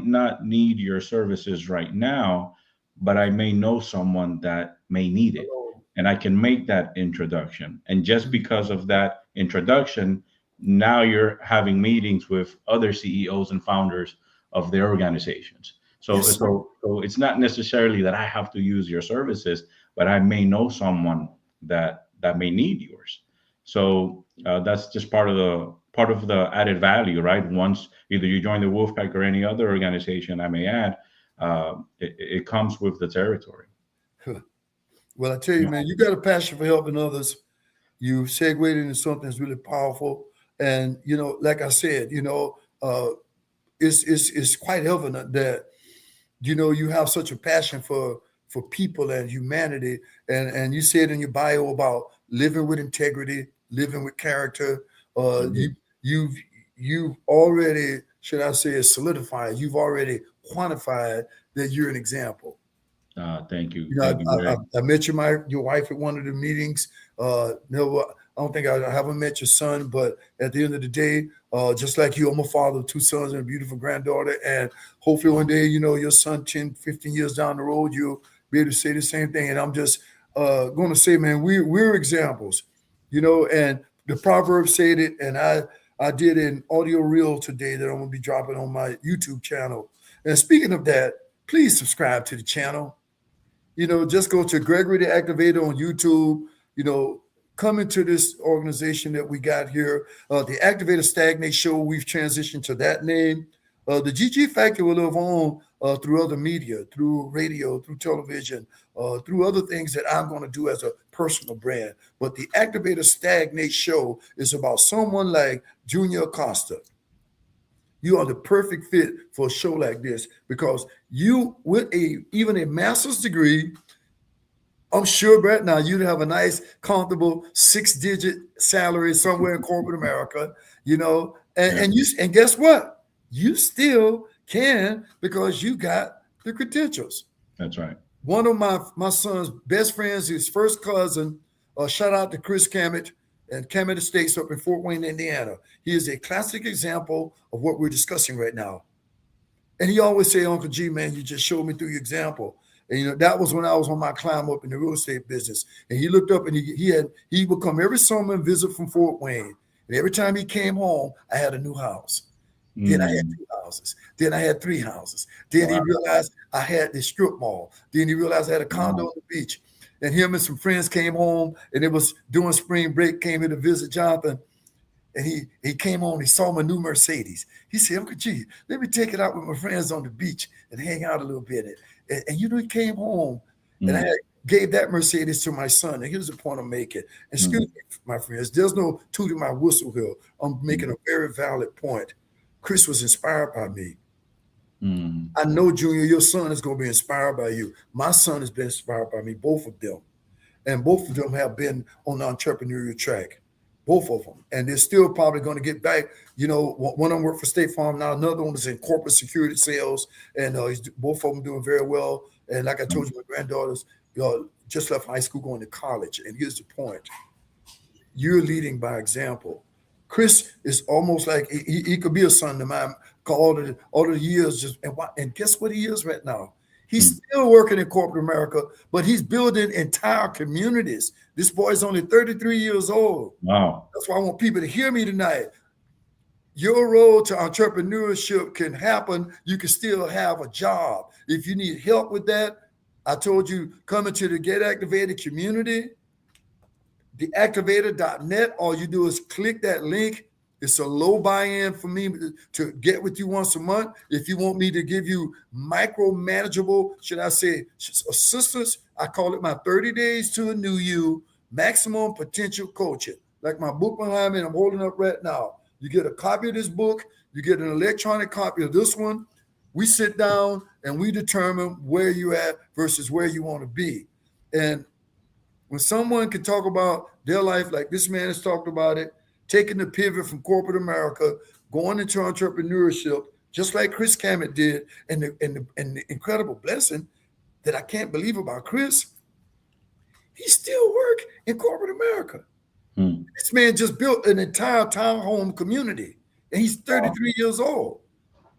not need your services right now, but I may know someone that may need it, Oh, and I can make that introduction. And just because of that introduction, now you're having meetings with other CEOs and founders of their organizations. So yes, sir. so it's not necessarily that I have to use your services, but I may know someone that may need yours. So that's just part of the added value, right? Once either you join the Wolfpack or any other organization, I may add, it comes with the territory. Well, I tell you, man, you got a passion for helping others. You segued into something that's really powerful. And, like I said, it's quite evident that you have such a passion for people and humanity, and you said in your bio about living with integrity, living with character. Mhm. You've already, should I say, solidified. You've already quantified that you're an example. Thank you, You know, thank you, Greg. I met your wife at one of the meetings. No, I don't think I haven't met your son, but at the end of the day, just like you, I'm a father of two sons and a beautiful granddaughter. And hopefully one day, your son, 10, 15 years down the road, you'll be able to say the same thing. And I'm just going to say, man, we're examples, and the Proverbs said it. And I did an audio reel today that I'm going to be dropping on my YouTube channel. And speaking of that, please subscribe to the channel. Just go to Gregory the Activator on YouTube. Come into this organization that we got here. The Activator Stagnate Show, we've transitioned to that name. The GG Factor will live on through other media, through radio, through television, through other things that I'm going to do as a personal brand. But the Activator Stagnate Show is about someone like Junior Acosta. You are the perfect fit for a show like this because you, with even a master's degree, I'm sure, Brett, now you'd have a nice, comfortable 6-digit salary somewhere in corporate America, Yeah, and guess what? You still can because you got the credentials. that's right. One of my son's best friends, his first cousin, shout out to Chris Cammett and Cammett Estates up in Fort Wayne, Indiana. He is a classic example of what we're discussing right now. And he always say, Uncle G, man, you just showed me through your example. And that was when I was on my climb up in the real estate business. And he looked up and he would come every summer and visit from Fort Wayne. And every time he came home, I had a new house. Then I had Mm, 2 houses. Then I had 3 houses. Then he wow, realized I had the strip mall. Then he realized I had a condo wow. on the beach. And him and some friends came home, and it was during spring break, came here to visit Jonathan. And he came on, he saw my new Mercedes. He said, Uncle G, let me take it out with my friends on the beach and hang out a little bit. And he came home, and I Mm, gave that Mercedes to my son. And here's the point I'm making. Excuse mm, me, my friends, there's no tooting my whistle here. I'm making mm, a very valid point. Chris was inspired by me. mm. I know, Junior, your son is going to be inspired by you. My son has been inspired by me, both of them. And both of them have been on the entrepreneurial track, both of them. And they're still probably going to get back. One of them worked for State Farm now. Another one is in corporate security sales. And both of them doing very well. And like I told you, my granddaughters just left high school going to college. And here's the point. You're leading by example. Chris is almost like he could be a son of mine. All the years and guess what he is right now? He's Mm. still working in corporate America, but he's building entire communities. This boy's only 33 years old. Wow. That's why I want people to hear me tonight. Your road to entrepreneurship can happen. You can still have a job. If you need help with that, I told you, come into the Get Activated community, theactivator.net. All you do is click that link. It's a low buy-in for me to get with you once a month. If you want me to give you micro-manageable, should I say, assistance, I call it my 30 days to a new you, maximum potential coaching. Like my book behind me, I'm holding up right now. You get a copy of this book, you get an electronic copy of this one. We sit down and we determine where you at versus where you want to be. And when someone can talk about their life like this man has talked about it, taking the pivot from corporate America, going into entrepreneurship, just like Chris Cammett did, and the incredible blessing that I can't believe about Chris, he still work in corporate America. Hmm. This man just built an entire townhome community, and he's 33 years old.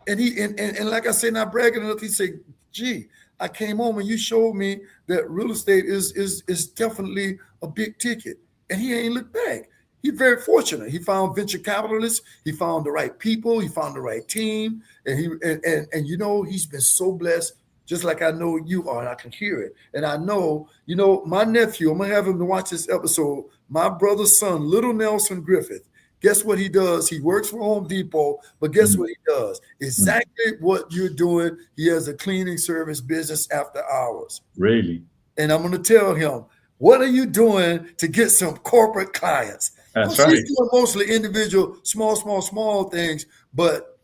And and like I said, not bragging enough, he said, "Gee, I came home and you showed me that real estate is definitely a big ticket." And he ain't looked back. He's very fortunate. He found venture capitalists, he found the right people, he found the right team, and you know, he's been so blessed, just like I know you are, and I can hear it. And I know, you know, my nephew, I'm gonna have him to watch this episode. My brother's son, little Nelson Griffith. Guess what he does? He works for Home Depot, but guess what he does? Exactly what you're doing. He has a cleaning service business after hours. Really? And I'm going to tell him, what are you doing to get some corporate clients? That's He's right. doing mostly individual, small things. But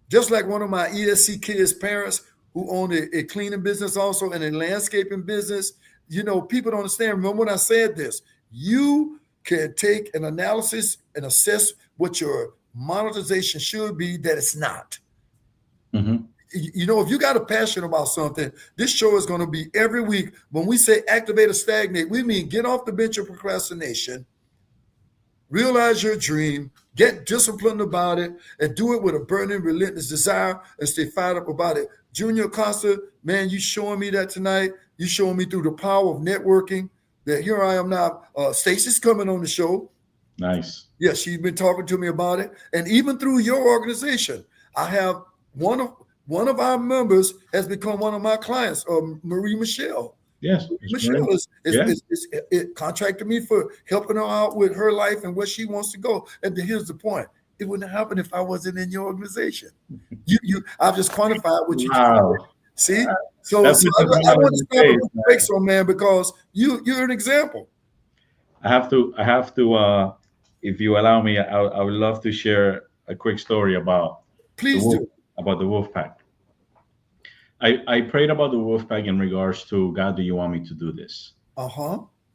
just like one of my ESC kids' parents who own a cleaning business also and a landscaping business, you know, people don't understand. Remember when I said this? You can take an analysis and assess what your monetization should be, that it's not. Mm-hmm. You know, if you got a passion about something, this show is going to be every week. When we say activate or stagnate, we mean get off the bench of procrastination, realize your dream, get disciplined about it, and do it with a burning, relentless desire and stay fired up about it. Junior Acosta, man, you showing me that tonight. You showing me through the power of networking that here I am now. Stacey's coming on the show. Nice. Yes, she's been talking to me about it. And even through your organization, I have one of our members has become one of my clients, Marie Michelle. Yes. Michelle is contracted me for helping her out with her life and where she wants to go. And here's the point: it wouldn't happen if I wasn't in your organization. I've just quantified what you Wow. did. See, so I want to stop and break some, man, because you're an example. I have to. If you allow me, I would love to share a quick story about Please do. About the wolf pack. I prayed about the wolf pack in regards to, God, do you want me to do this?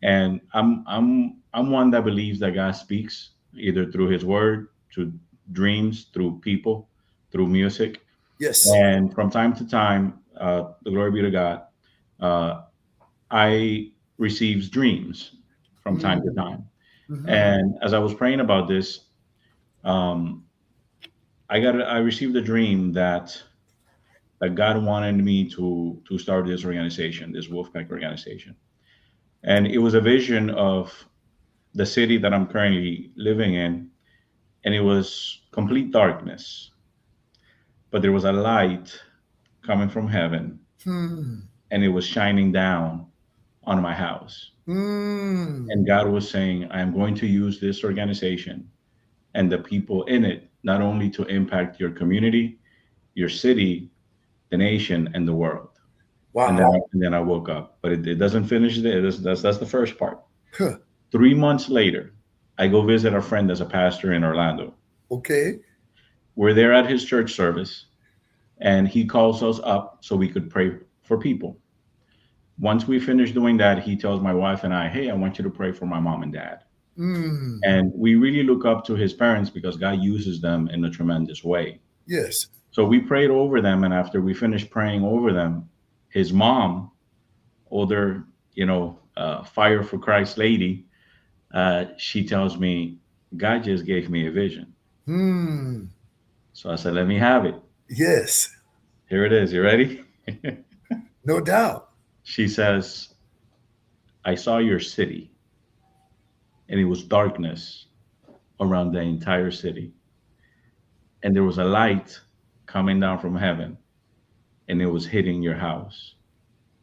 And I'm one that believes that God speaks either through His Word, through dreams, through people, through music. Yes. And from time to time, the glory be to God, I receive dreams from time to time. Mm-hmm. And as I was praying about this, I received a dream that God wanted me to start this organization, this Wolfpack organization. And it was a vision of the city that I'm currently living in, and it was complete darkness. But there was a light coming from heaven, and it was shining down on my house. And God was saying, I am going to use this organization and the people in it, not only to impact your community, your city, the nation, and the world. Wow. And then I woke up. But it doesn't finish there. That's the first part. 3 months later, I go visit a friend as a pastor in Orlando. Okay. We're there at his church service, and he calls us up so we could pray for people. Once we finish doing that, he tells my wife and I, hey, I want you to pray for my mom and dad. And we really look up to his parents because God uses them in a tremendous way. Yes. So we prayed over them. And after we finished praying over them, his mom, older, fire for Christ lady, she tells me, God just gave me a vision. So I said, let me have it. Yes. Here it is. You ready? No doubt. She says, I saw your city, and it was darkness around the entire city. And there was a light coming down from heaven, and it was hitting your house.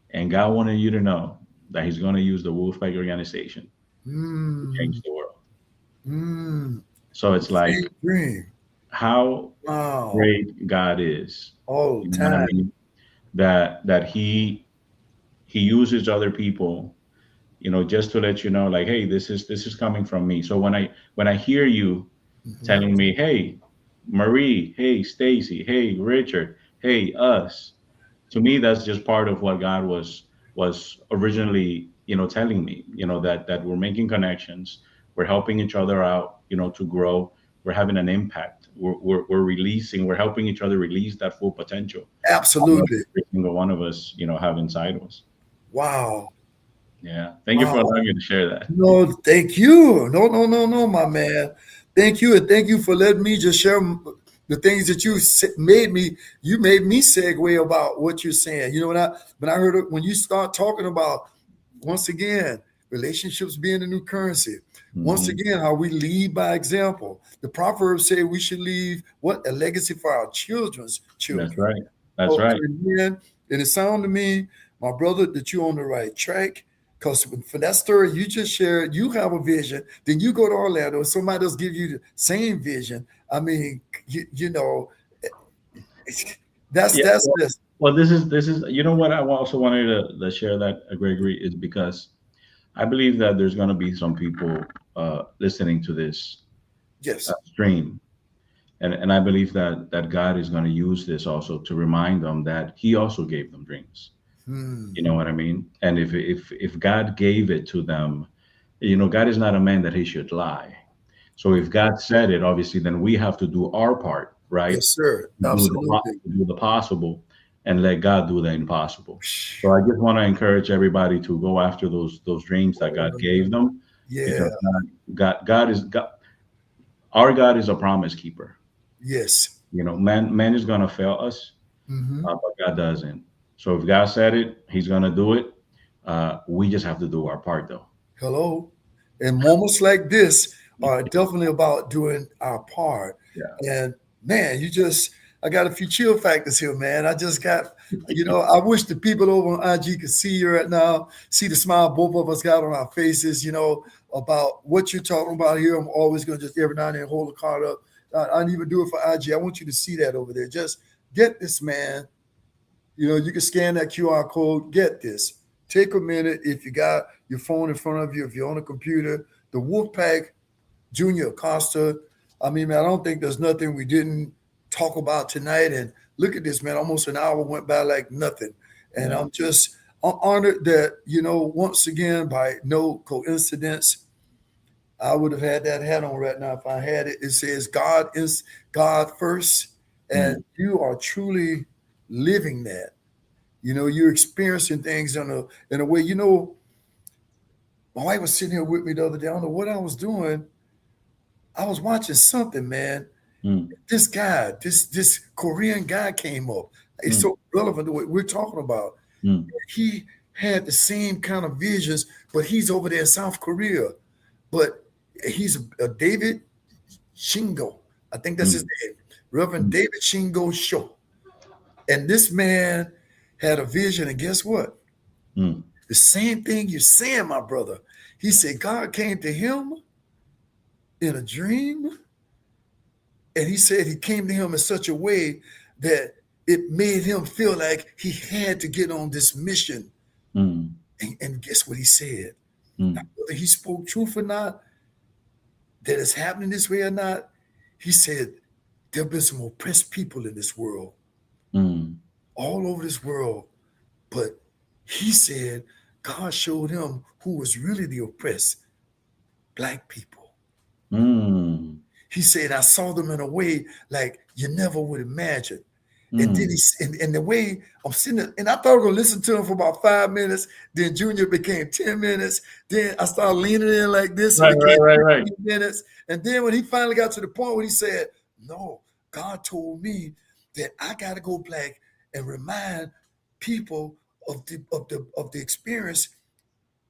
And God wanted you to know that He's going to use the Wolfpack organization to change the world. So it's like how great God is. All the time. I mean? That He uses other people, just to let you know, like, hey, this is coming from me. So when I hear you Mhm. telling me, "Hey, Marie, hey, Stacy, hey, Richard, hey, us." To me, that's just part of what God was originally, telling me, that we're making connections, we're helping each other out, to grow, we're having an impact, we're releasing, we're helping each other release that full potential that Absolutely. every single one of us, have inside of us. Wow. Yeah. Thank you for Wow. allowing me to share that. No, thank you. No, no, no, no, my man. Thank you, and thank you for letting me just share the things that made me. You made me segue about what you're saying. You know when I heard it, when you start talking about, once again, relationships being the new currency. Once Hmm. again, how we lead by example. The Proverbs say we should leave what, a legacy for our children's That's children. right. That's Oh, right. and then, and it sounded to me, my brother, that you're on the right track. Because for that story you just shared, you have a vision. Then you go to Orlando, and somebody else give you the same vision. I mean, you know, Yeah. Well, that's this is what I also wanted to share that, Gregory, is because I believe that there's going to be some people listening to this yes. stream, and I believe that God is going to use this also to remind them that He also gave them dreams. Hmm. You know what I mean? And if God gave it to them, God is not a man that He should lie. So if God said it, obviously, then we have to do our part, right? Yes, sir. Do Absolutely. do the possible, and let God do the impossible. So I just want to encourage everybody to go after those dreams that God gave them, Yeah. because God, our God is a promise keeper. Yes. Man is gonna fail us, Hmm. but God doesn't. So if God said it, He's gonna do it. We just have to do our part, though. Hello. And moments like this are definitely about doing our part. Yeah. And man, I got a few chill factors here, man. I just got, I wish the people over on IG could see you right now, see the smile both of us got on our faces, about what you're talking about here. I'm always going to just every now and then hold the card up. I don't even do it for IG. I want you to see that over there. Just get this, man. You can scan that QR code, get this. Take a minute if you got your phone in front of you, if you're on a computer, the Wolfpack Junior Acosta. I mean, man, I don't think there's nothing we didn't talk about tonight. And look at this, man, almost an hour went by like nothing. And Yeah. I'm honored that, once again, by no coincidence, I would have had that hat on right now if I had it. It says God is God first, Mm, and you are truly living that. You're experiencing things in a way. My wife was sitting here with me the other day. I don't know what I was doing. I was watching something, man. mm, This guy, this Korean guy came up. It's mm, so relevant to what we're talking about. mm, He had the same kind of visions, but he's over there in South Korea. But he's a David Shingo. I think that's his mm, name. Reverend mm, David Shingo Show. And this man had a vision, and guess what? mm, The same thing you're saying, my brother. He said God came to him in a dream, and he said he came to him in such a way that it made him feel like he had to get on this mission. mm, And guess what he said? Now, mm, whether he spoke truth or not, that it's happening this way or not, he said there have been some oppressed people in this world, mm, all over this world. But he said God showed him who was really the oppressed, black people. mm, He said, I saw them in a way like you never would imagine. And then mm. and the way I'm sitting there, and I thought I was gonna listen to him for about 5 minutes. Then Junior became 10 minutes. Then I started leaning in like this. It Right, became right, right, right. 15 minutes. And then when he finally got to the point where he said, no, God told me that I gotta go back and remind people of the experience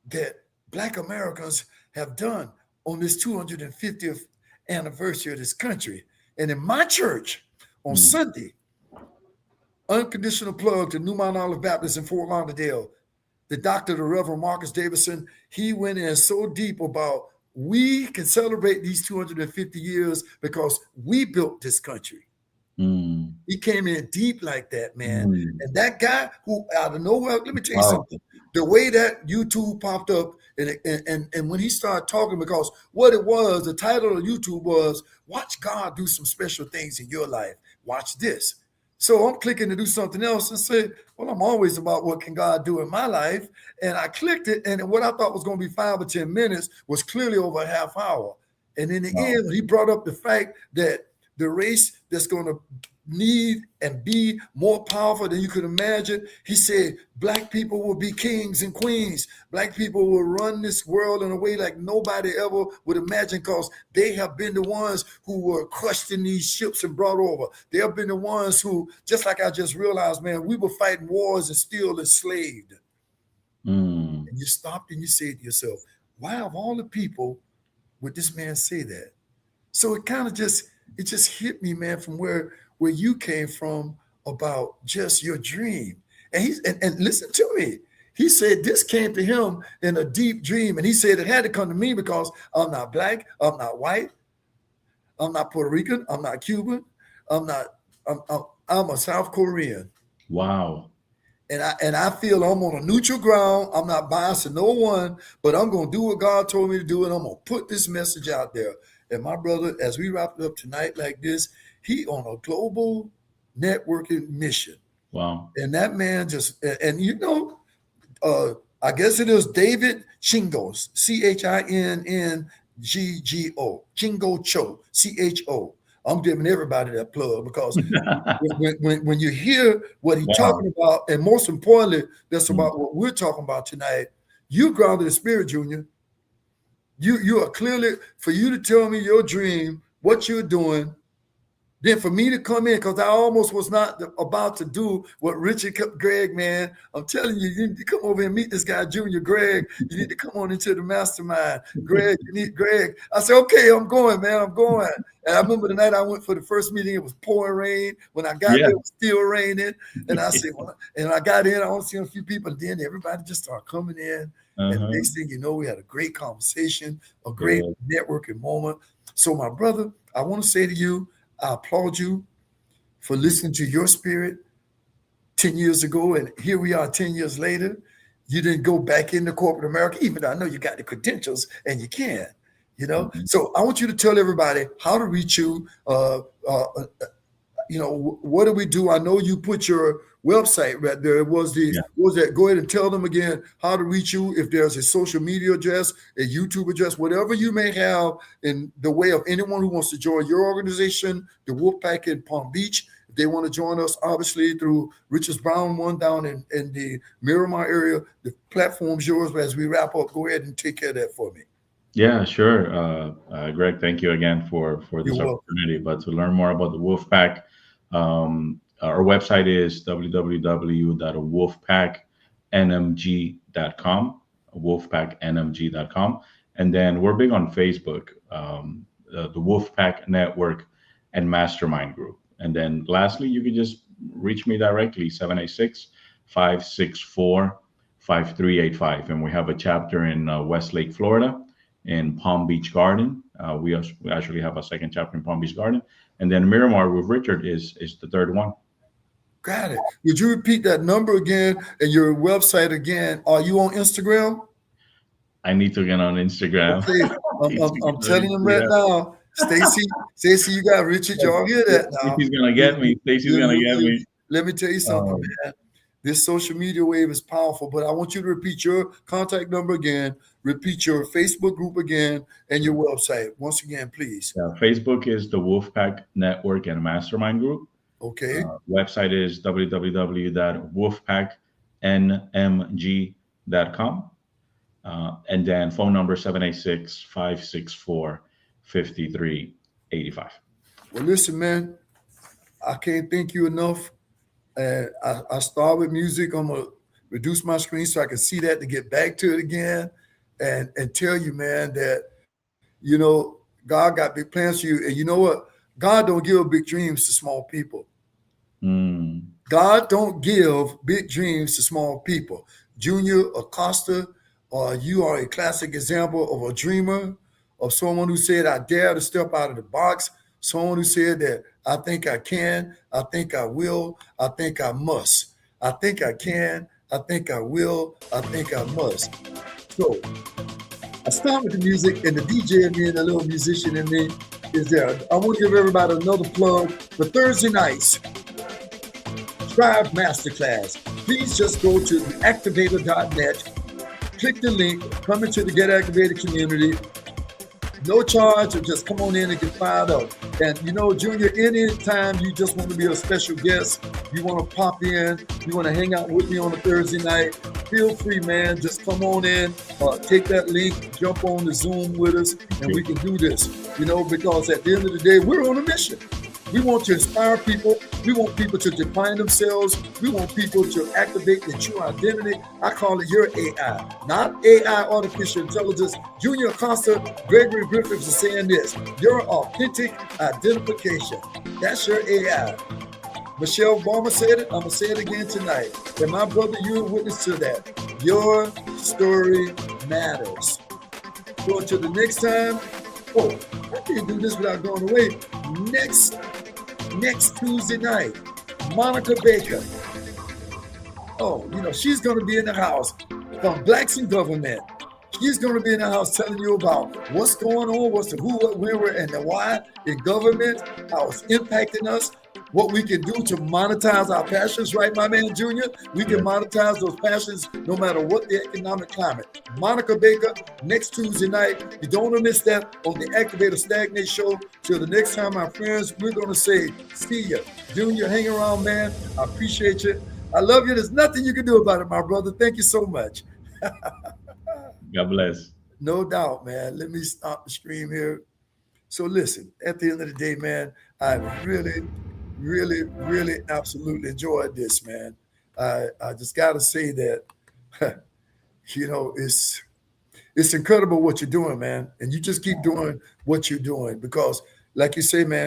that Black Americans have done on this 250th anniversary of this country. And in my church on Mm, Sunday, unconditional plug to New Mount Olive Baptist in Fort Lauderdale, the doctor, the Reverend Marcus Davison, he went in so deep about we can celebrate these 250 years because we built this country. mm, He came in deep like that, man. mm. And that guy who out of nowhere, let me tell you Wow. something. The way that YouTube popped up, And when he started talking, because what it was, the title of YouTube was "Watch God Do Some Special Things in Your Life." Watch this. So I'm clicking to do something else and said, well, I'm always about what can God do in my life. And I clicked it, and what I thought was going to be 5 or 10 minutes was clearly over a half hour. And in the end, he brought up the fact that the race that's going to need and be more powerful than you could imagine. He said, Black people will be kings and queens. Black people will run this world in a way like nobody ever would imagine, because they have been the ones who were crushed in these ships and brought over. They have been the ones who, just like I just realized, man, we were fighting wars and still enslaved. And you stopped and you said to yourself, why of all the people would this man say that? So it kind of just hit me, man, from where you came from about just your dream. And listen to me. He said this came to him in a deep dream. And he said it had to come to me because I'm not Black, I'm not white, I'm not Puerto Rican, I'm not Cuban, I'm a South Korean. Wow. And I feel I'm on a neutral ground. I'm not biased to no one, but I'm going to do what God told me to do, and I'm going to put this message out there. And my brother, as we wrap it up tonight like this, he on a global networking mission. Wow. And that man just, and I guess it is David Chingos, Chinngo, Chingo Cho, Cho. I'm giving everybody that plug because when you hear what he's talking about, and most importantly, that's about what we're talking about tonight, you grounded in spirit, Junior. You are clearly, for you to tell me your dream, what you're doing, then for me to come in, because I almost was not about to do what Richard Gregg, man. I'm telling you, you need to come over and meet this guy, Junior Gregg. You need to come on into the mastermind. Greg, you need Greg. I said, okay, I'm going, man. I'm going. And I remember the night I went for the first meeting, it was pouring rain. When I got there, it was still raining. And I said, and I got in, I only seen a few people. And then everybody just started coming in. And next thing you know, we had a great conversation, a great networking moment. So my brother, I want to say to you, I applaud you for listening to your spirit 10 years ago. And here we are 10 years later. You didn't go back into corporate America, even though I know you got the credentials and you can, So I want you to tell everybody how to reach you. What do we do? I know you put your website right there. What was that? Go ahead and tell them again how to reach you. If there's a social media address, a YouTube address, whatever you may have in the way of anyone who wants to join your organization, the Wolfpack in Palm Beach. If they want to join us, obviously through Richards Brown one down in the Miramar area, the platform's yours. But as we wrap up, go ahead and take care of that for me. Yeah, sure. Greg, thank you again for this opportunity. But to learn more about the Wolfpack, our website is www.wolfpacknmg.com, wolfpacknmg.com. And then we're big on Facebook, the Wolfpack Network and Mastermind Group. And then lastly, you can just reach me directly, 786-564-5385. And we have a chapter in Westlake, Florida, in Palm Beach Garden. We actually have a second chapter in Palm Beach Garden. And then Miramar with Richard is the third one. Got it. Would you repeat that number again and your website again? Are you on Instagram? I need to get on Instagram. Okay. I'm telling them right now. Stacy, you got Richard. Y'all hear that now. Stacy's going to get me. Stacy's going to get me. Let me tell you something, man. This social media wave is powerful, but I want you to repeat your contact number again, repeat your Facebook group again, and your website. Once again, please. Yeah, Facebook is the Wolfpack Network and Mastermind Group. Okay. Website is www.wolfpacknmg.com. And then phone number 786-564-5385. Well, listen, man, I can't thank you enough. And I start with music. I'm going to reduce my screen so I can see that to get back to it again and tell you, man, that, God got big plans for you. And you know what? God don't give big dreams to small people. God don't give big dreams to small people. Junior Acosta, you are a classic example of a dreamer, of someone who said, I dare to step out of the box. Someone who said that I think I can, I think I will, I think I must. I think I can, I think I will, I think I must. So I start with the music, and the DJ in me and the little musician in me is there. I want to give everybody another plug for Thursday nights. Tribe Masterclass. Please just go to theactivator.net, click the link, come into the Get Activated community. No charge, or just come on in and get fired up. And you know, Junior, anytime you just want to be a special guest, you want to pop in, you want to hang out with me on a Thursday night, feel free, man. Just come on in, take that link, jump on the Zoom with us, and we can do this. You know, because at the end of the day, we're on a mission. We want to inspire people. We want people to define themselves. We want people to activate their true identity. I call it your AI, not AI, artificial intelligence. Junior Acosta, Gregory Griffiths is saying this: your authentic identification. That's your AI. Michelle Obama said it. I'm going to say it again tonight. And my brother, you're a witness to that. Your story matters. So until the next time, I can't do this without going away. Next Tuesday night, Monica Baker. You know, she's going to be in the house from Blacks in Government. She's going to be in the house telling you about what's going on, what's the who, what, where, and the why in government, how it's impacting us, what we can do to monetize our passions, right, my man, Junior? We can monetize those passions no matter what the economic climate. Monica Baker, next Tuesday night. You don't want to miss that on the Activator Stagnate Show. Till the next time, my friends, we're going to say, see ya. Junior, hang around, man. I appreciate you. I love you. There's nothing you can do about it, my brother. Thank you so much. God bless. No doubt, man. Let me stop the stream here. So listen, at the end of the day, man, I really absolutely enjoyed this, man. I just got to say that, you know, it's incredible what you're doing, man. And you just keep doing what you're doing because, like you say, man,